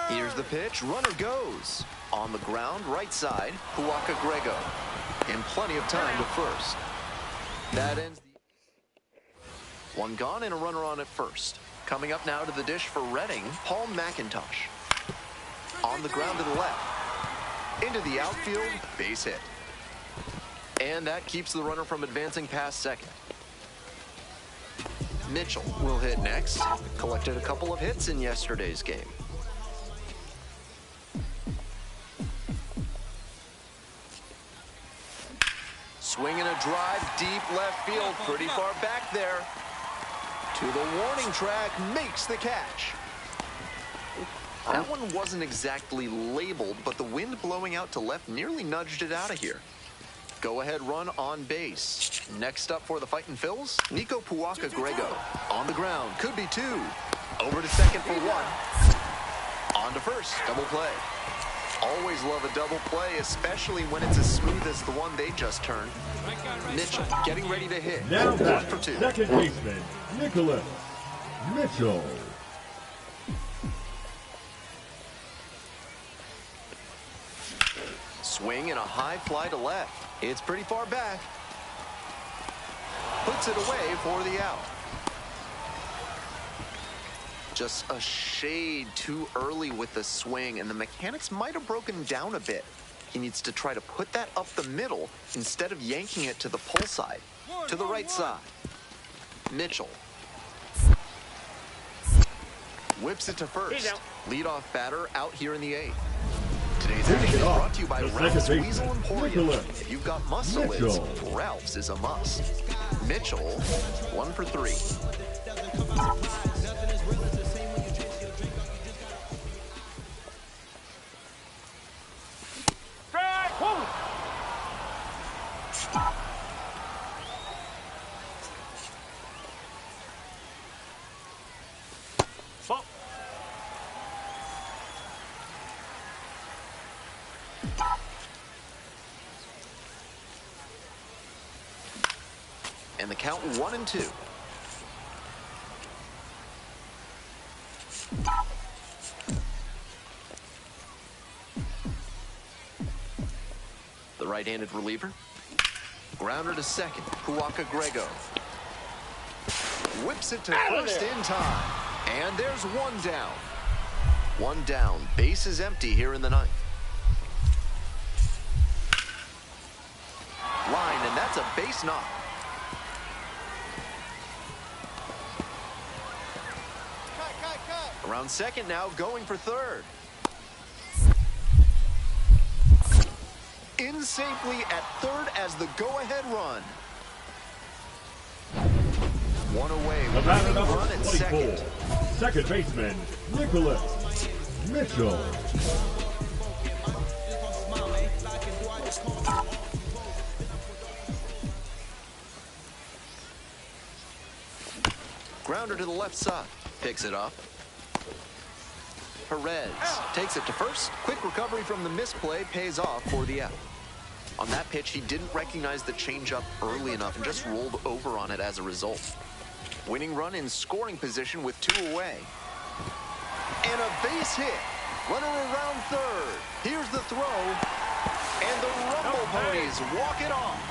Here's the pitch, runner goes. On the ground, right side, Puaka Grego. And plenty of time to first. That ends the... 1 gone and a runner on at first. Coming up now to the dish for Reading, Paul McIntosh. On the ground to the left. Into the outfield, base hit. And that keeps the runner from advancing past second. Mitchell will hit next. Collected a couple of hits in yesterday's game. Swinging a drive, deep left field, pretty far back there. To the warning track, makes the catch. That one wasn't exactly labeled, but the wind blowing out to left nearly nudged it out of here. Go-ahead run on base. Next up for the Fightin' Phils, Nico Puaka Grego. On the ground, could be 2. Over to second for 1. On to first, double play. Always love a double play, especially when it's as smooth as the one they just turned. Mitchell getting ready to hit. Now 1 back, for 2. second baseman, Nicholas Mitchell. Swing and a high fly to left. It's pretty far back. Puts it away for the out. Just a shade too early with the swing, and the mechanics might have broken down a bit. He needs to try to put that up the middle instead of yanking it to the pull side. To the right side. Mitchell. Whips it to first. Leadoff batter out here in the 8th. Today's action is brought to you by Ralph's Weasel Emporium. If you've got muscelids, Ralph's is a must. Mitchell, 1 for 3. And the count 1-2. The right-handed reliever. Grounder to second, Puaka Grego. Whips it to first in time. And there's 1 down. 1 down. Base is empty here in the 9th. Line, and that's a base knock. Around second now, going for third. In safely at third as the go-ahead run. 1 away with The batter a number run at 24, second. second baseman, Nicholas Mitchell. Grounder to the left side. Picks it up. Perez takes it to first. Quick recovery from the misplay pays off for the out. On that pitch, he didn't recognize the changeup early enough and just rolled over on it as a result. Winning run in scoring position with 2 away. And a base hit. Runner around third. Here's the throw. And the Rumble Ponies walk it off.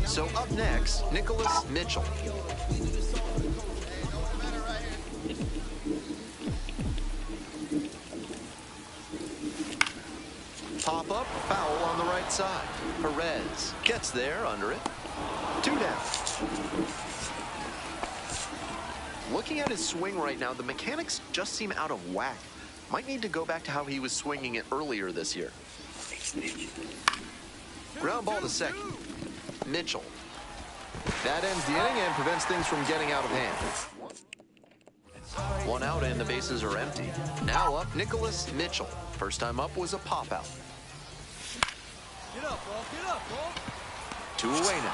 So up next, Nicholas Mitchell. Pop-up, foul on the right side. Perez gets there under it. 2 down. Looking at his swing right now, the mechanics just seem out of whack. Might need to go back to how he was swinging it earlier this year. Ground ball to second. Mitchell. That ends the inning and prevents things from getting out of hand. 1 out and the bases are empty. Now up, Nicholas Mitchell. First time up was a pop-out. Get up, ball. Get up, ball. 2 away now.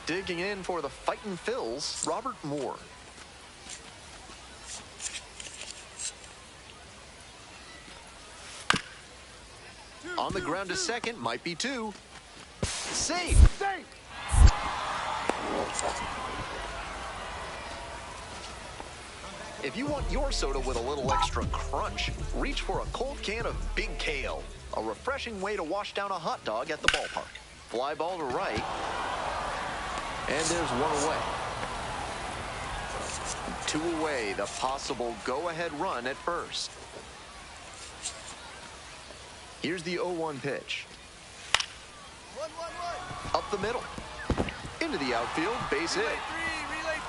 Digging in for the Fightin' Phils, Robert Moore. On the ground to second, might be 2. Safe. If you want your soda with a little extra crunch, reach for a cold can of Big Kale, a refreshing way to wash down a hot dog at the ballpark. Fly ball to right, and there's 1 away. 2 away, the possible go-ahead run at first. Here's the 0-1 pitch. 1-1-1. Up the middle. Into the outfield, base hit. Relay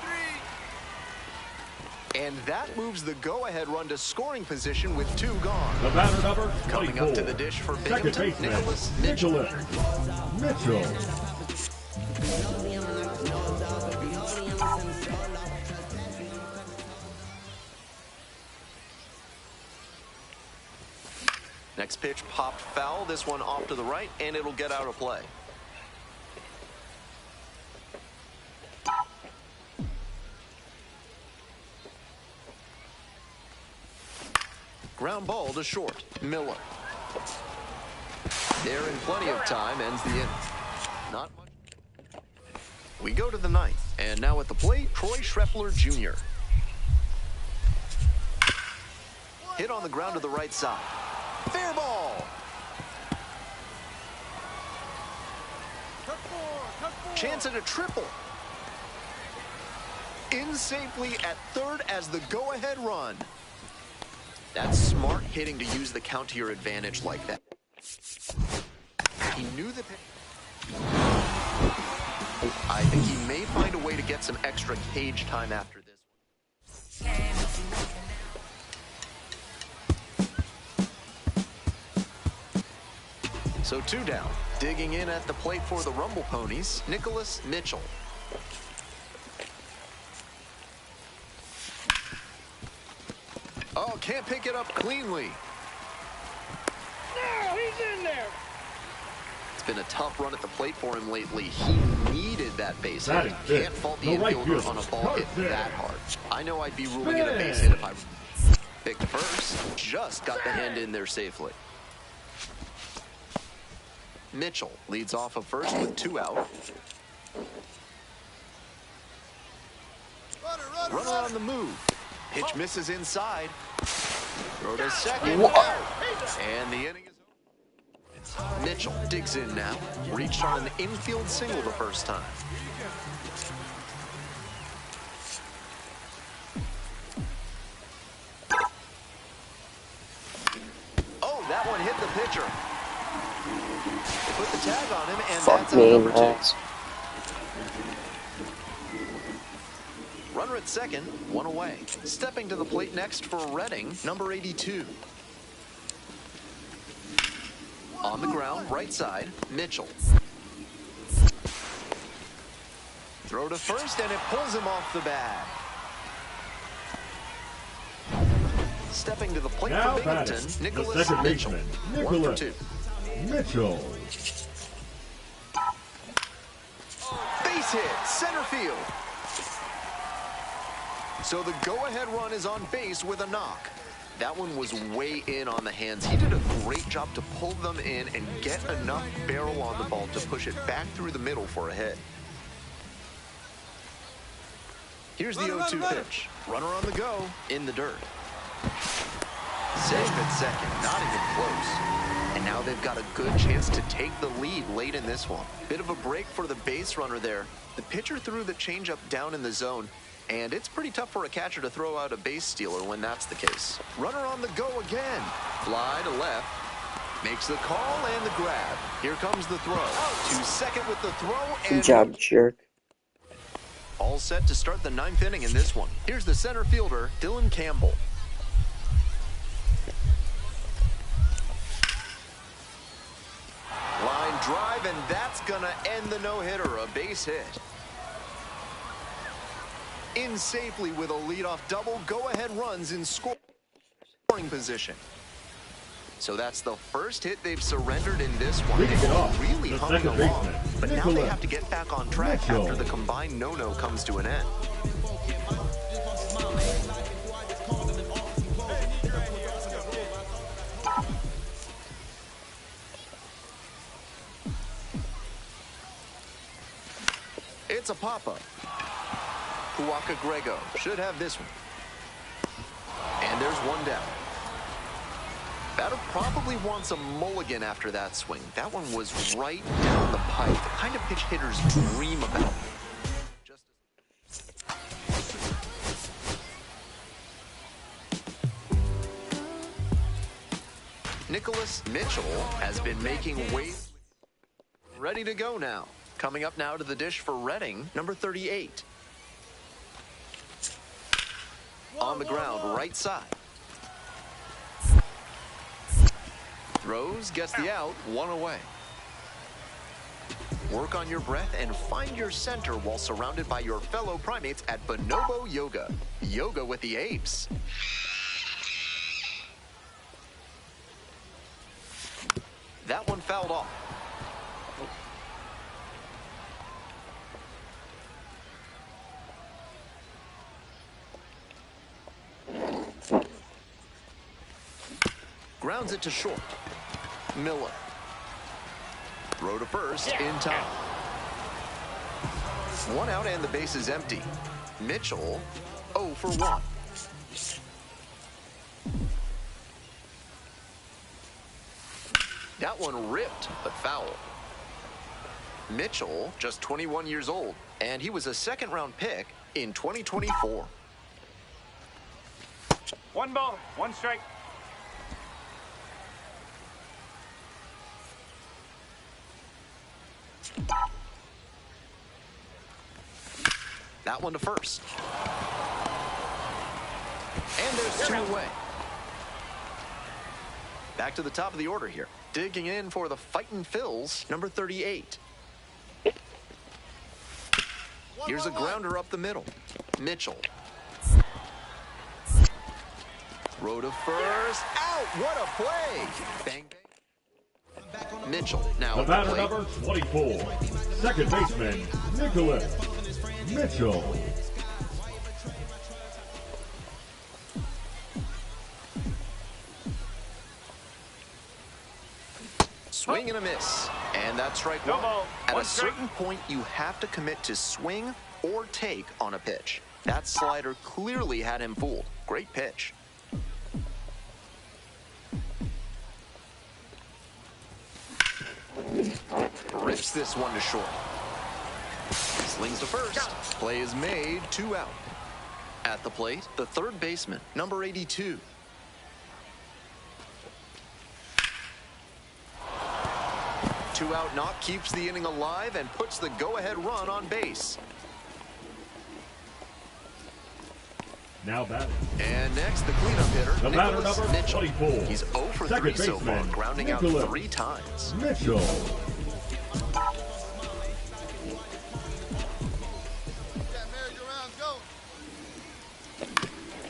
3. And that moves the go-ahead run to scoring position with 2 gone. The batter number 24. Coming up to the dish for Second Binghamton, baseman, Nicholas Mitchell. Mitchell. Next pitch popped foul. This one off to the right, and it'll get out of play. Ground ball to short. Miller. There in plenty of time, ends the inning. Not much. We go to the 9th, and now at the plate, Troy Schreffler Jr. Hit on the ground to the right side. Fair ball. Chance at a triple. In safely at third as the go-ahead run. That's smart hitting to use the count to your advantage like that. He knew the pitch. I think he may find a way to get some extra cage time after this one. So 2 down. Digging in at the plate for the Rumble Ponies, Nicholas Mitchell. Oh, can't pick it up cleanly. No, he's in there. It's been a tough run at the plate for him lately. He needed that base hit. Can't fault the infielder on a ball hit that hard. I know I'd be ruling it a base hit if I picked first. Just got the hand in there safely. Mitchell leads off of first with 2 out. Runner on the move. Pitch misses inside. Throw to second. And the inning is over. Mitchell digs in now. Reached on an infield single the first time. Oh, that one hit the pitcher. They put the tag on him, and that's out number 2. Runner at second, 1 away. Stepping to the plate next for Redding, number 82. On the ground, right side, Mitchell. Throw to first, and it pulls him off the bag. Stepping to the plate Now for Binghamton, Nicholas Mitchell. 1 for 2. Mitchell. Base hit, center field. So the go-ahead run is on base with a knock. That one was way in on the hands. He did a great job to pull them in and get enough barrel on the ball to push it back through the middle for a hit. Here's the 0-2 pitch. Runner on the go, in the dirt. Safe at second, not even close. And now they've got a good chance to take the lead late in this one. Bit of a break for the base runner there. The pitcher threw the changeup down in the zone, and it's pretty tough for a catcher to throw out a base stealer when that's the case. Runner on the go again. Fly to left. Makes the call and the grab. Here comes the throw. To second with the throw. And good job, jerk. All set to start the 9th inning in this one. Here's the center fielder, Dylan Campbell. Line drive, and that's going to end the no-hitter, a base hit. In safely with a leadoff double, go-ahead runs in scoring position. So that's the first hit they've surrendered in this one. They're really humming along, but now they have to get back on track after the combined no-no comes to an end. It's a pop-up. Huaca Grego should have this one. And there's one down. Batter probably wants a mulligan after that swing. That one was right down the pipe. The kind of pitch hitters dream about. Nicholas Mitchell has been making waves. Ready to go now. Coming up now to the dish for Reading, number 38. On the ground, right side. Throws, gets the out, one away. Work on your breath and find your center while surrounded by your fellow primates at Bonobo Yoga. Yoga with the apes. That one fouled off. Grounds it to short. Miller. Throw to first in time. One out and the base is empty. Mitchell 0 for 1. That one ripped, but foul. Mitchell, just 21 years old, and he was a second-round pick in 2024. 1 ball, 1 strike. That one to first. And there's 2 away. Back to the top of the order here. Digging in for the Fightin' Phils, number 38. Here's a grounder up the middle. Mitchell. Throw to first. Out! What a play! Bang, bang. Mitchell now The at the batter plate. number 24, second baseman, Nicholas Mitchell. Swing and a miss. And that's strike No one. ball, At one a strike. certain point, you have to commit to swing or take on a pitch. That slider clearly had him fooled. Great pitch. Rips this one to short. Slings to first. Play is made, 2 out. At the plate, the third baseman, number 82. Two out knock keeps the inning alive and puts the go-ahead run on base. Now batting. And next, the cleanup hitter, The batter Nicholas number Mitchell. 24, He's 0 for 3 second so far, baseman, grounding out Nicholas 3 times. Mitchell.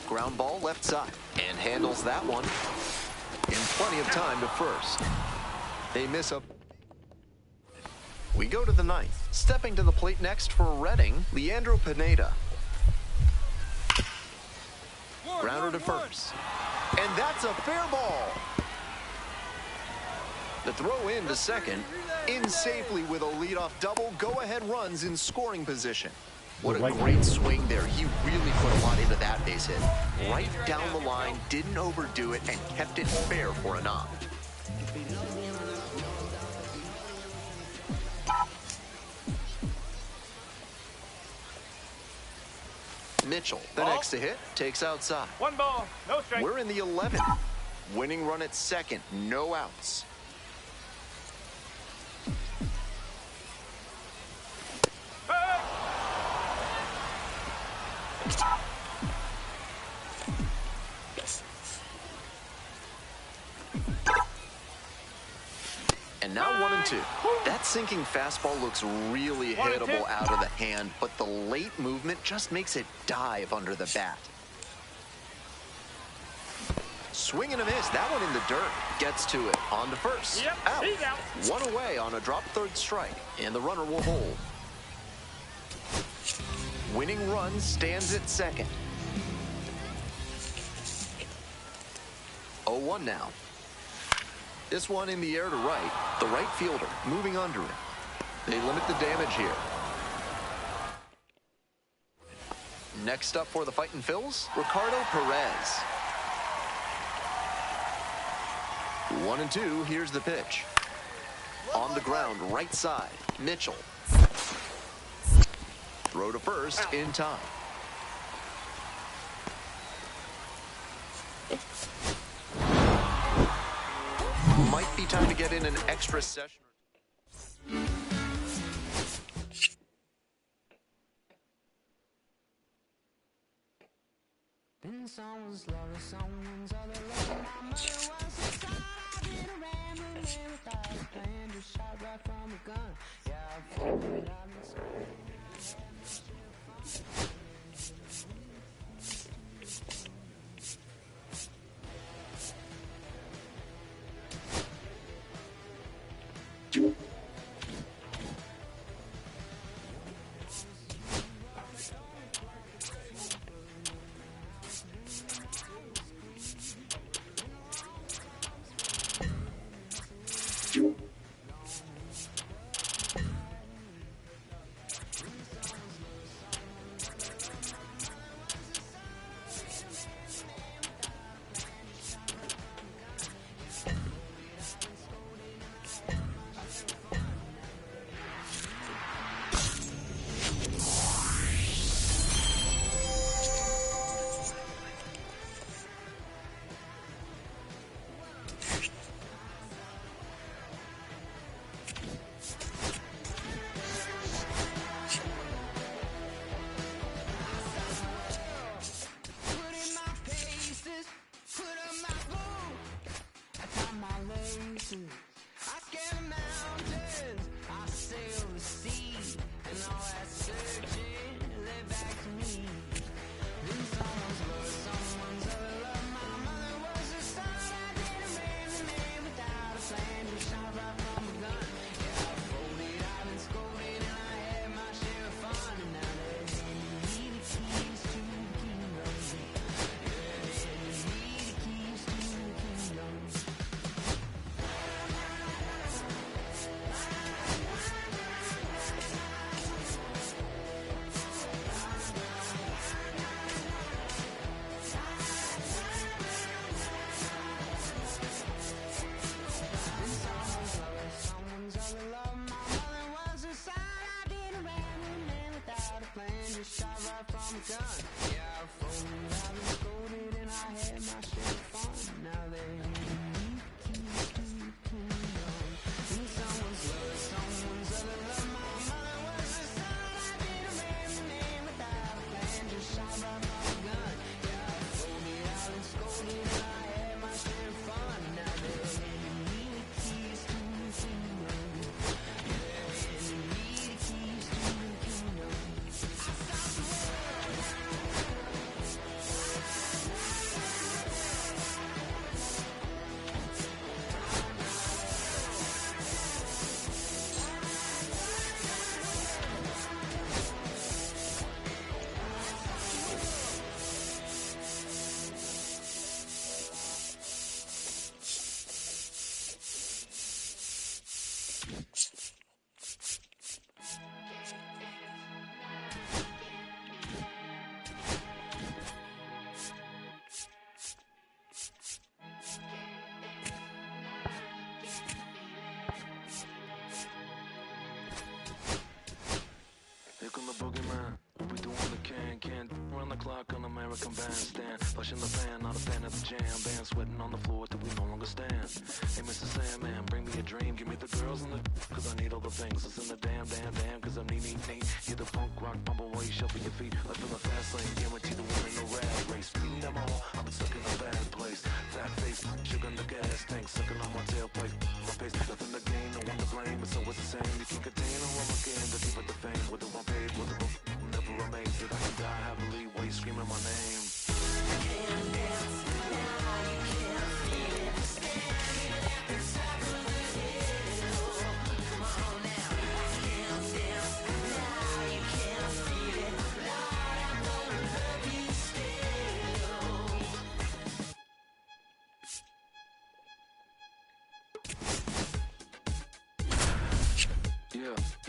Ground ball left side and handles that one in plenty of time to first. They miss up. We go to the 9th. Stepping to the plate next for Reading, Leandro Pineda. Grounder to first. And that's a fair ball. The throw in to second, in safely with a leadoff double, go-ahead runs in scoring position. What a great swing there. He really put a lot into that base hit. Right down the line, didn't overdo it, and kept it fair for a knock. Mitchell, the next to hit, takes outside. 1 ball, no strike. We're in the 11th. Winning run at second, no outs. And now 1-2. That sinking fastball looks really hittable out of the hand, but the late movement just makes it dive under the bat. Swing and a miss. That one in the dirt. Gets to it. On to first. Yep, out. he's out. One away on a drop third strike, and the runner will hold. Winning run stands at second. 0-1 now. This one in the air to right. The right fielder moving under it. They limit the damage here. Next up for the Fightin' Phils, Ricardo Perez. 1-2, here's the pitch. On the ground, right side, Mitchell. Throw to first in time. Might be time to get in an extra session. Been someone's love, someone's other love. My mother was inside. I did a rambling there without a plan. Just shot right from a gun. Yeah, I folded, I've been screaming. fucking the boogeyman. We doing the can run the clock on American Bandstand. Flushing the pan, not a fan of the jam. Band sweating on the floor till we no longer stand. Hey, Mr. Sandman, bring me a dream. Give me the girls in the cause I need all the things that's in the damn, cause I'm neat. You're the punk rock bumble while you shuffle your feet. Like from the fast lane, guarantee to win in the rat race. Speeding them all, I've been stuck in a bad place. Fat face, sugar in the gas tank, sucking on my tailpipe. My face, nothing to gain, no one to blame. It's always the same. You can't contain or I'm again. The deeper the fame, with the one paid, with the roof. Never amazed that I can die happily while you screaming my name. I can't dance now, you can't feel it. Standing at the top of the hill. Come on now. I can't dance now, you can't feel it. Lord, I'm gonna love you still.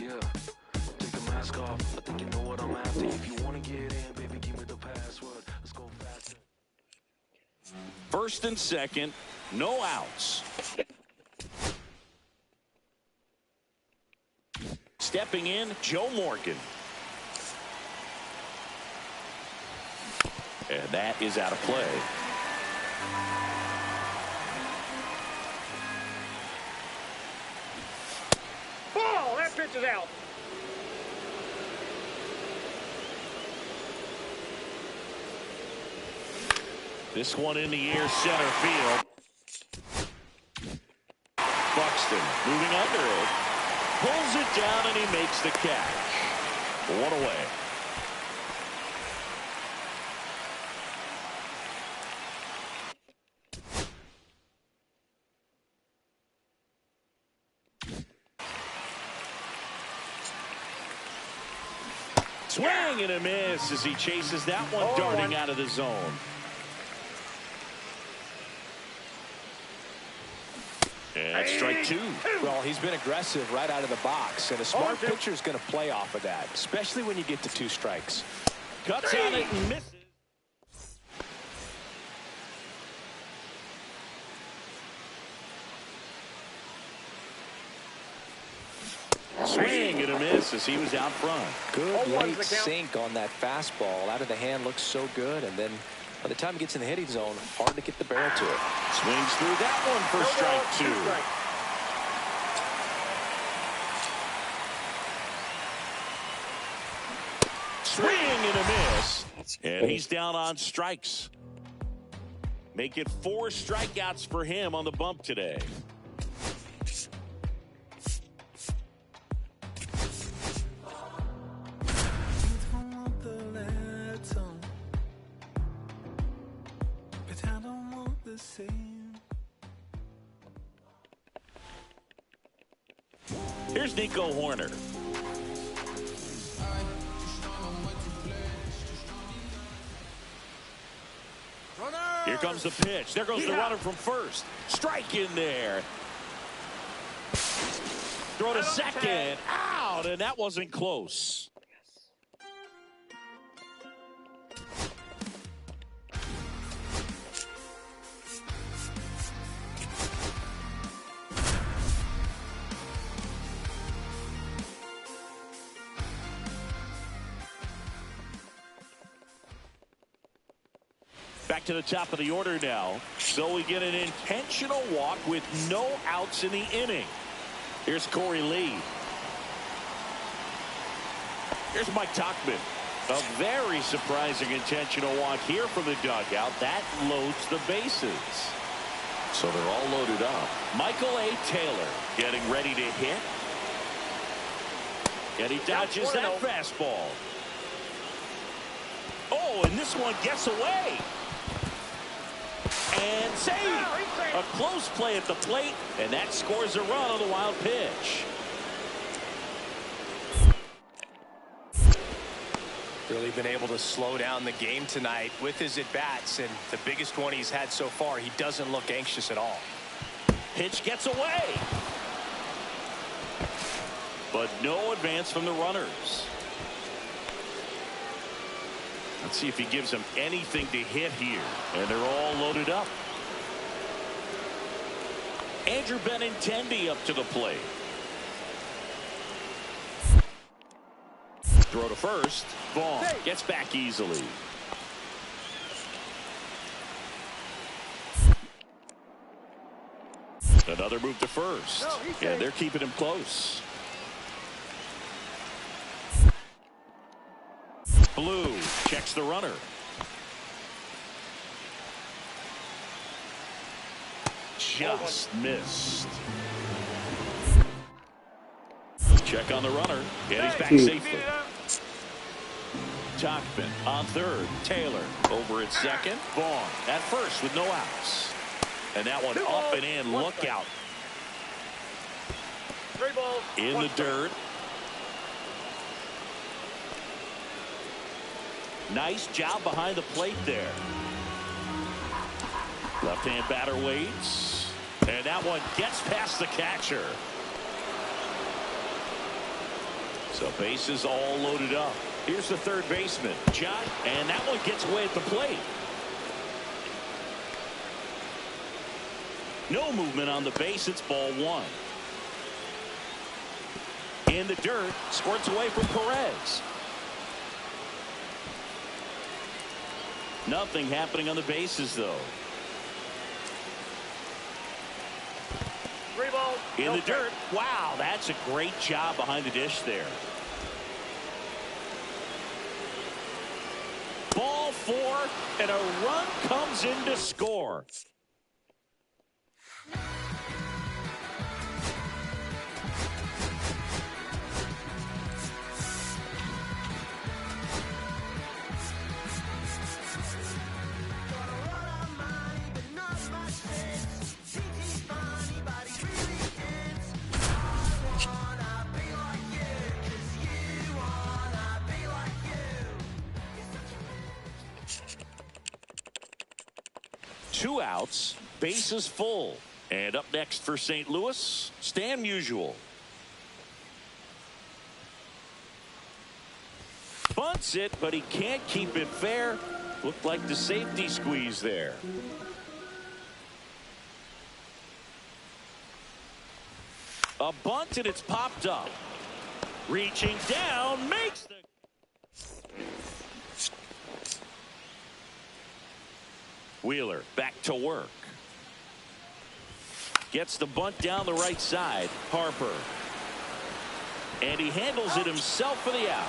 Yeah. Take the mask off. I think you know what I'm after. If you want to get in, baby, give me the password. Let's go faster. First and second, no outs. Stepping in, Joe Morgan. And that is out of play. Ball! That pitch is out. This one in the air, center field. Buxton moving under it. Pulls it down and he makes the catch. One away. Swing and a miss as he chases that one darting out of the zone. And that's strike two. Well, he's been aggressive right out of the box, and a smart pitcher is going to play off of that, especially when you get to 2 strikes. Cuts on it and misses. Swing and a miss as he was out front. Good late sink on that fastball. Out of the hand, looks so good, and then by the time he gets in the hitting zone, hard to get the barrel to it. Swings through that one for strike two. Swing and a miss. And he's down on strikes. Make it 4 strikeouts for him on the bump today. Here's Nico Horner. Here comes the pitch. There goes the runner from first. Strike in there. Throw to second. Out, and that wasn't close. Back to the top of the order now. So we get an intentional walk with no outs in the inning. Here's Corey Lee. Here's Mike Tauchman. A very surprising intentional walk here from the dugout. That loads the bases. So they're all loaded up. Michael A. Taylor getting ready to hit. And he dodges that fastball. Oh, and this one gets away. And save. A close play at the plate, and that scores a run on the wild pitch. Really been able to slow down the game tonight with his at-bats, and the biggest one he's had so far, he doesn't look anxious at all. Pitch gets away. But no advance from the runners. Let's see if he gives them anything to hit here. And they're all loaded up. Andrew Benintendi up to the plate. Throw to first. Vaughn gets back easily. Another move to first. And they're keeping him close. Blue checks the runner. Just missed. Check on the runner, and he's back safely. Tachman on third. Taylor over at second. Vaughn at first with no outs. And that one up and in. Look out. In the dirt. Nice job behind the plate there. Left-hand batter waits. And that one gets past the catcher. So bases all loaded up. Here's the third baseman, John, and that one gets away at the plate. No movement on the base. It's ball one. In the dirt, squirts away from Perez. Nothing happening on the bases, though. In the dirt. Wow, that's a great job behind the dish there. Ball four, and a run comes in to score. Two outs, bases full. And up next for St. Louis, Stan Musial. Bunts it, but he can't keep it fair. Looked like the safety squeeze there. A bunt, and it's popped up. Reaching down, makes the... Wheeler back to work. Gets the bunt down the right side. Harper. And he handles it himself for the out.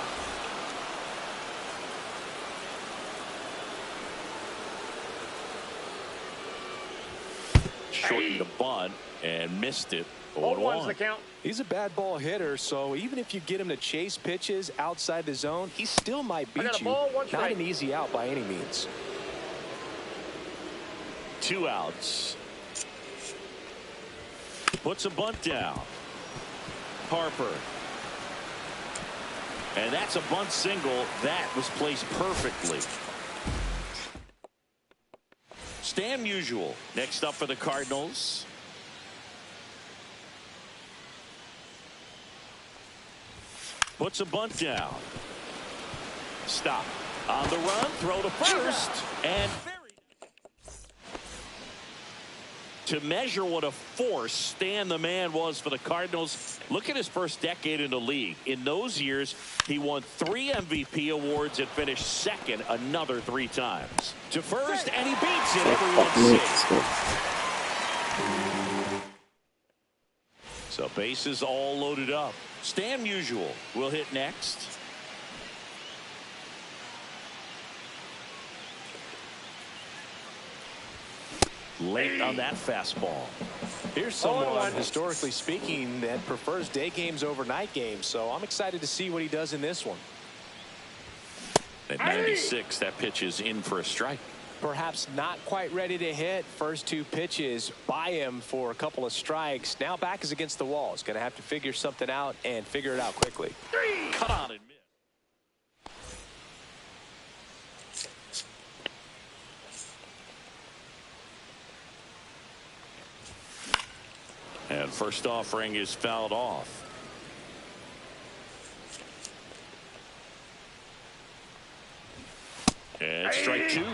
Shortened the bunt and missed it. 0-1. He's a bad ball hitter, so even if you get him to chase pitches outside the zone, he still might beat you. Not an easy out by any means. Two outs. Puts a bunt down. Harper. And that's a bunt single. That was placed perfectly. Stan Musial next up for the Cardinals. Puts a bunt down. Stop. On the run. Throw to first. And to measure what a force Stan the Man was for the Cardinals, look at his first decade in the league. In those years, he won 3 MVP awards and finished second another 3 times. To first, and he beats it. Everyone's safe. So bases all loaded up. Stan Musial will hit next. Late on that fastball. Here's someone, historically speaking, that prefers day games over night games, so I'm excited to see what he does in this one. At 96, that pitch is in for a strike. Perhaps not quite ready to hit. First 2 pitches by him for a couple of strikes. Now back is against the wall. He's going to have to figure something out and figure it out quickly. Cut on and miss. And first offering is fouled off. And strike 2.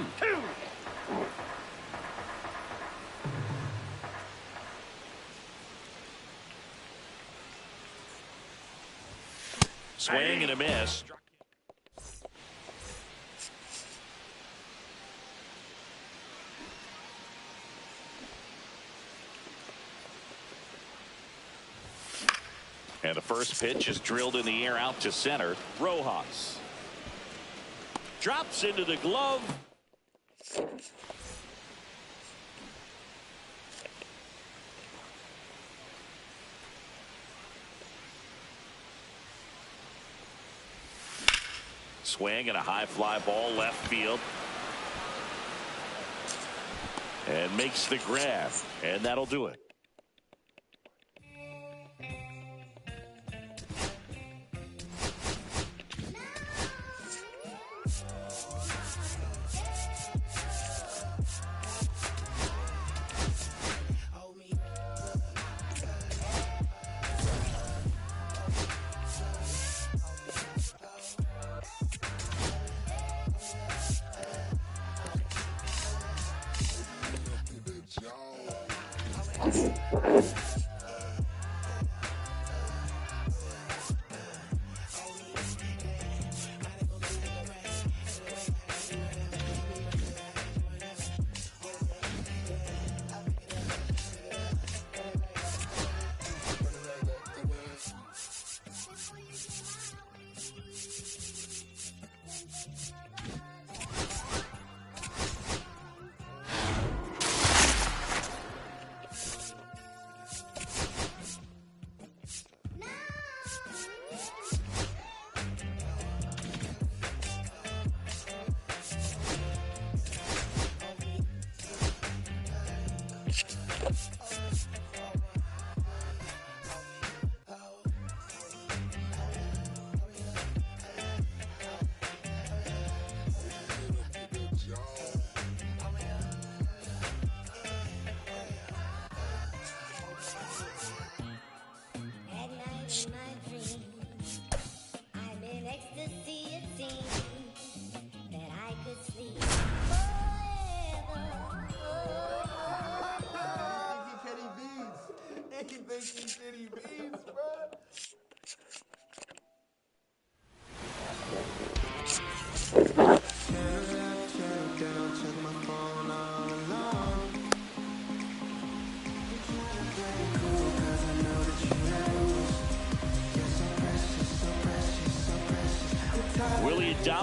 Swing and a miss. the first pitch is drilled in the air out to center. Rojas drops into the glove. Swing and a high fly ball left field. And makes the grab. And that'll do it.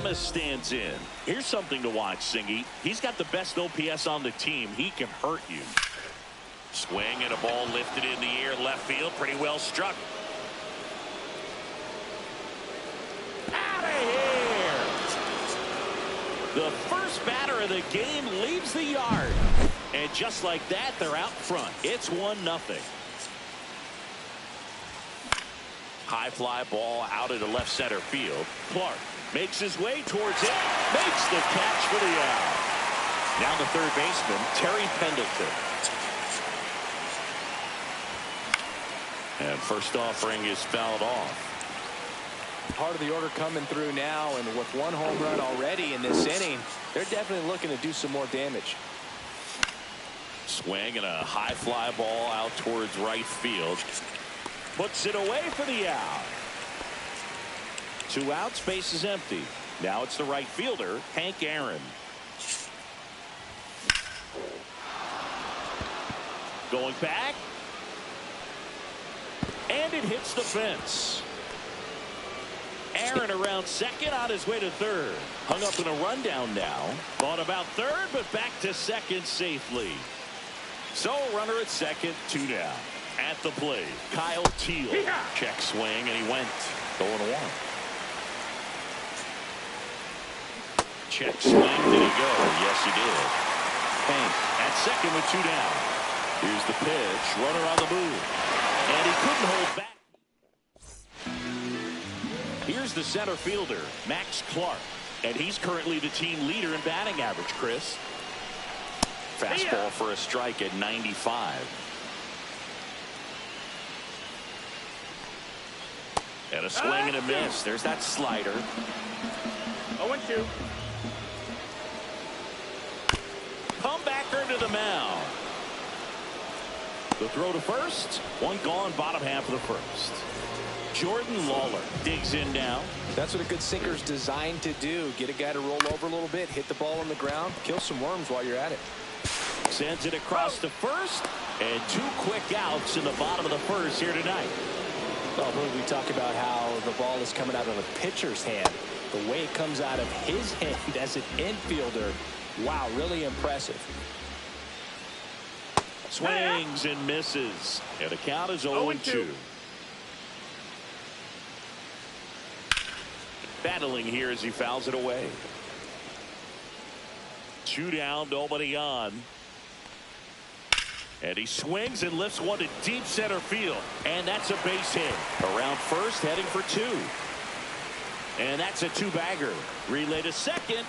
Adames stands in. Here's something to watch, Singy. He's got the best OPS on the team. He can hurt you. Swing and a ball lifted in the air left field. Pretty well struck. Out of here. The first batter of the game leaves the yard. And just like that, they're out front. It's 1-0. High fly ball out into left center field. Clark makes his way towards it. Makes the catch for the out. Now the third baseman, Terry Pendleton. And first offering is fouled off. Part of the order coming through now, and with one home run already in this inning, they're definitely looking to do some more damage. Swing and a high fly ball out towards right field. Puts it away for the out. 2 outs, base is empty. Now it's the right fielder, Hank Aaron. Going back. And it hits the fence. Aaron around second, on his way to third. Hung up in a rundown now. Thought about third, but back to second safely. So runner at second, 2 down. At the plate, Kyle Teal. Check swing, and he went 0-1. Check swing, did he go? Yes, he did. Hank at second with 2 down. Here's the pitch, runner on the move. And he couldn't hold back. Here's the center fielder, Max Clark. And he's currently the team leader in batting average, Chris. Fastball for a strike at 95. And a swing and a miss. There's that slider. 0-2. Comebacker to the mound. The throw to first. One gone, bottom half of the first. Jordan Lawler digs in now. That's what a good sinker's designed to do. Get a guy to roll over a little bit, hit the ball on the ground, kill some worms while you're at it. Sends it across to first. And 2 quick outs in the bottom of the first here tonight. Well, we talk about how the ball is coming out of a pitcher's hand. The way it comes out of his hand as an infielder, wow, really impressive. Swings and misses. And the count is 0-2. Battling here as he fouls it away. 2 down, nobody on. And he swings and lifts one to deep center field. And that's a base hit. Around first, heading for 2. And that's a 2-bagger. Relay to second.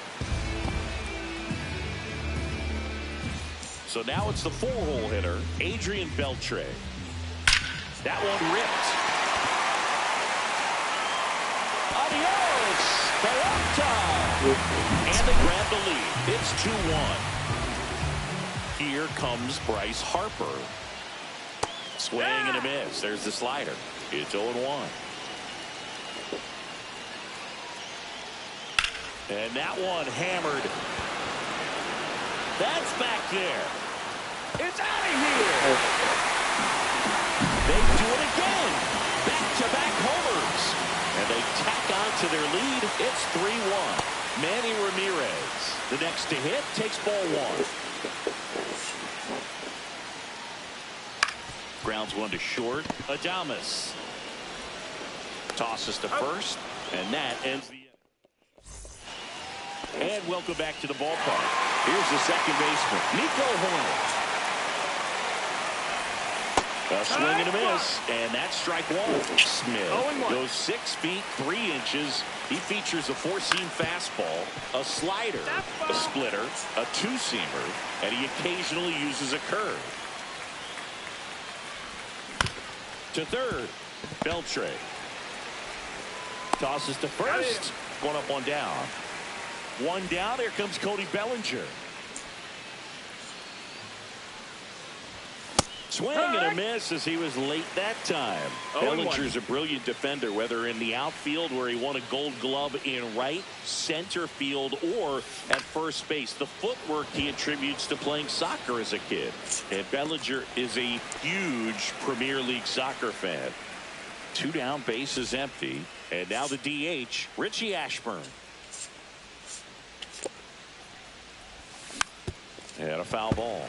So now it's the 4-hole hitter, Adrian Beltre. That one ripped. Adios, Peralta. And they grab the lead. It's 2-1. Here comes Bryce Harper. Swing and a miss. There's the slider. It's 0-1. And that one hammered. That's back there. It's out of here. They do it again. Back-to-back homers. And they tack on to their lead. It's 3-1. Manny Ramirez, the next to hit, takes ball 1. Grounds one to short. Adames tosses to first, and that ends the. And welcome back to the ballpark. Here's the second baseman, Nico Horner. A swing and a miss, and that's strike 1. Smith goes 6 feet 3 inches. He features a 4-seam fastball, a slider, a splitter, a 2-seamer, and he occasionally uses a curve. To third, Beltre tosses to first. 1 up, 1 down. 1 down. Here comes Cody Bellinger. Swing and a miss as he was late that time. Bellinger's a brilliant defender, whether in the outfield where he won a Gold Glove in right, center field, or at first base. The footwork he attributes to playing soccer as a kid. And Bellinger is a huge Premier League soccer fan. 2 down, bases empty. And now the DH, Richie Ashburn. And a foul ball.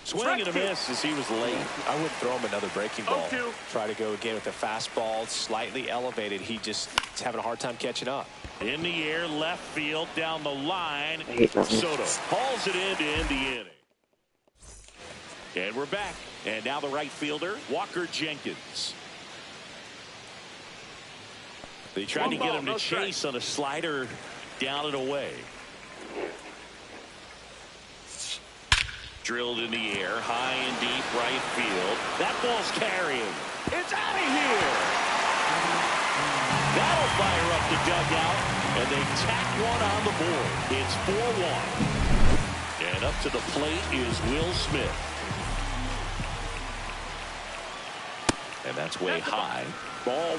Swing and a miss as he was late. I wouldn't throw him another breaking ball. Try to go again with the fastball, slightly elevated. He just is having a hard time catching up. In the air, left field, down the line. Soto hauls it in to end the inning. And we're back. And now the right fielder, Walker Jenkins. They tried to get him to chase on a slider down and away. Drilled in the air, high and deep right field. That ball's carrying. It's out of here. That'll fire up the dugout, and they tack one on the board. It's 4-1. And up to the plate is Will Smith. And that's way high. Ball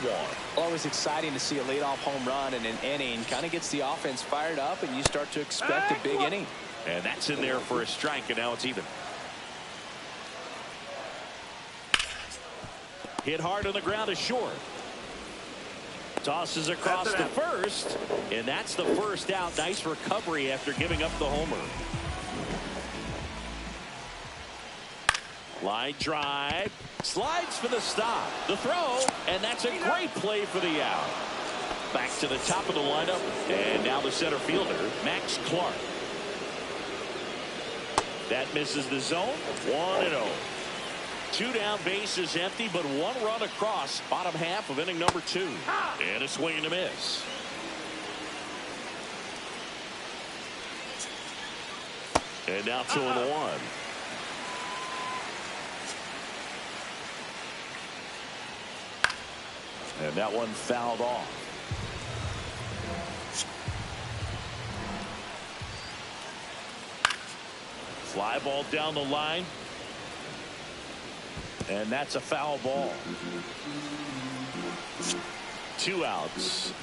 1. Always exciting to see a leadoff home run in an inning. Kind of gets the offense fired up, and you start to expect a big inning. And that's in there for a strike, and now it's even. Hit hard on the ground is short. Tosses across to first, and that's the first out. Nice recovery after giving up the homer. Line drive, slides for the stop. The throw, and that's a great play for the out. Back to the top of the lineup, and now the center fielder, Max Clark. That misses the zone. 1-0. 2 down, bases empty, but 1 run across. Bottom half of inning number 2. And a swing and a miss. And now 2-1. And that one fouled off. Fly ball down the line. And that's a foul ball. 2 outs.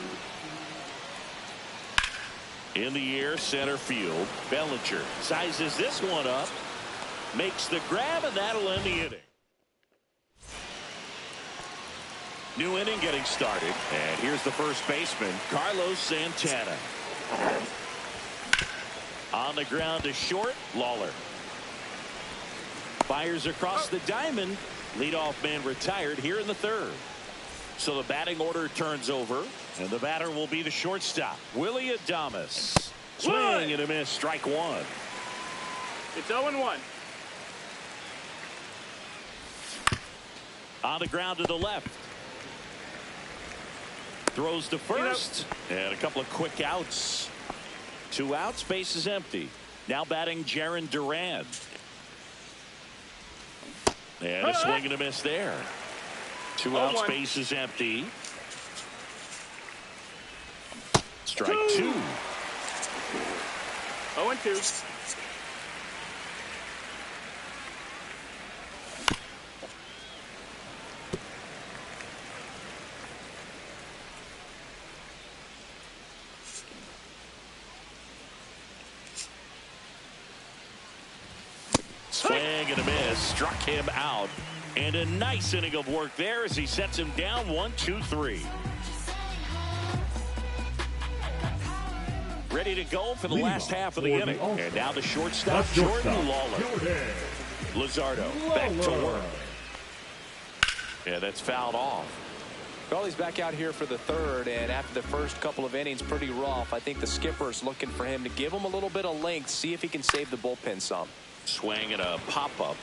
In the air, center field. Bellinger sizes this one up. Makes the grab, and that'll end the inning. New inning getting started. And here's the first baseman, Carlos Santana. On the ground to short, Lawler. Fires across the diamond. Leadoff man retired here in the third. So the batting order turns over, and the batter will be the shortstop, Willie Adames. Swing and a miss, strike one. It's 0-1. On the ground to the left. Throws to first, and a couple of quick outs. 2 outs, base is empty. Now batting Jarren Duran. And a swing and a miss there. 2 outs, base is empty. Strike 2. 0-2. Swing and a miss, struck him out. And a nice inning of work there as he sets him down 1-2-3. Ready to go for the last half of the inning. And now the shortstop, Jordan Lawler. Luzardo back to work. Yeah, that's fouled off. Well, he's back out here for the third, and after the first couple of innings, pretty rough. I think the skipper's looking for him to give him a little bit of length, see if he can save the bullpen some. Swing and a pop-up.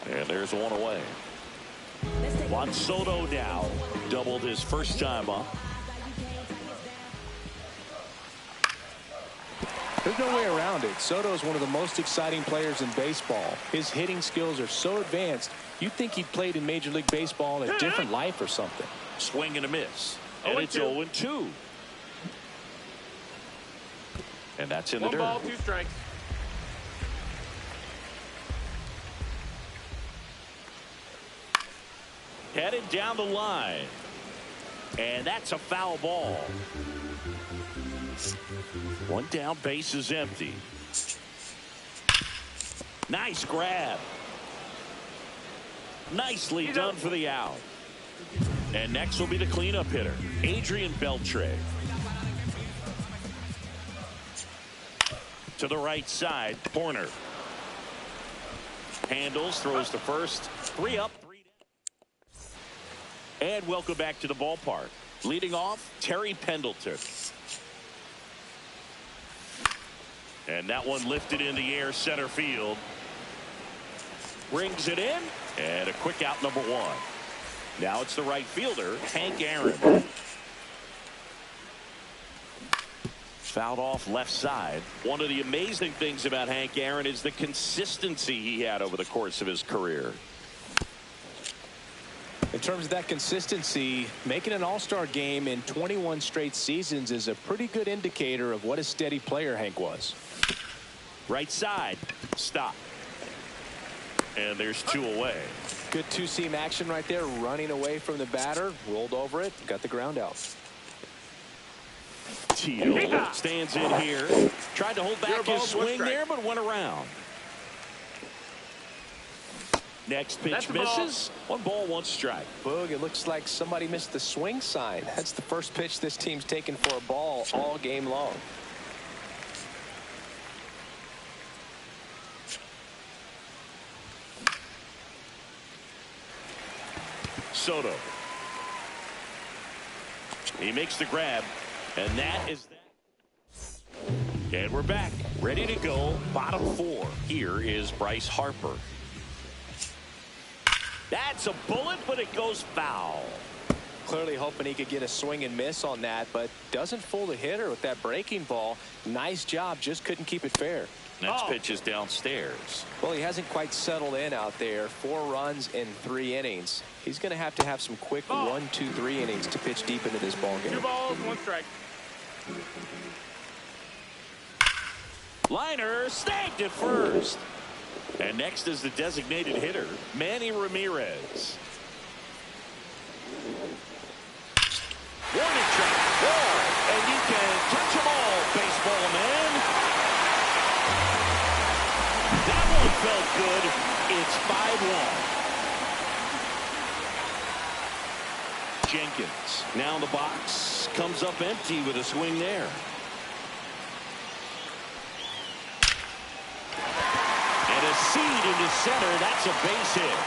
And there's one away. Juan Soto now doubled his first time up. There's no way around it. Soto is one of the most exciting players in baseball. His hitting skills are so advanced, you'd think he played in Major League Baseball in a different life or something. Swing and a miss. And it's 0-2. And that's in the dirt. 1 ball, 2 strikes. Headed down the line. And that's a foul ball. 1 down, base is empty. Nice grab. Nicely done for the out. And next will be the cleanup hitter, Adrian Beltre. To the right side, Horner. Handles, throws to first. 3 up, 3 down. And welcome back to the ballpark. Leading off, Terry Pendleton. And that one lifted in the air, center field. Brings it in, and a quick out, number 1. Now it's the right fielder, Hank Aaron. Fouled off left side. One of the amazing things about Hank Aaron is the consistency he had over the course of his career. In terms of that consistency, making an all-star game in 21 straight seasons is a pretty good indicator of what a steady player Hank was. Right side, stop. And there's 2 away. Good two-seam action right there, running away from the batter, rolled over it, got the ground out. Teal stands in here. Tried to hold back his swing there, but went around. Next pitch misses. 1 ball, 1 strike. Boog, it looks like somebody missed the swing sign. That's the first pitch this team's taken for a ball all game long. Soto. He makes the grab, and that is that. And we're back, ready to go. Bottom 4. Here is Bryce Harper. That's a bullet, but it goes foul. Clearly hoping he could get a swing and miss on that, but doesn't fool the hitter with that breaking ball. Nice job, just couldn't keep it fair. Next pitch is downstairs. Well, he hasn't quite settled in out there. 4 runs in 3 innings. He's going to have some quick 1, 2, 3 innings to pitch deep into this ball game. 2 balls, 1 strike. Liner snagged at first. And next is the designated hitter, Manny Ramirez. Warning track. Boy, and you can touch them all, baseball man. That one felt good. It's 5-1. Jenkins now in the box, comes up empty with a swing there. And a seed into center. That's a base hit.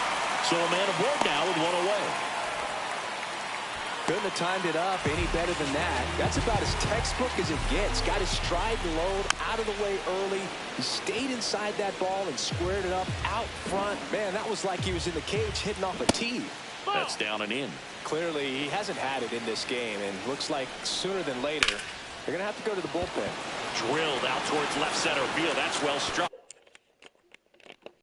So a man aboard now with one away. Couldn't have timed it up any better than that. That's about as textbook as it gets. Got his stride and load out of the way early. He stayed inside that ball and squared it up out front. Man, that was like he was in the cage hitting off a tee. That's down and in. Clearly, he hasn't had it in this game, and looks like sooner than later, they're going to have to go to the bullpen. Drilled out towards left center field. That's well struck.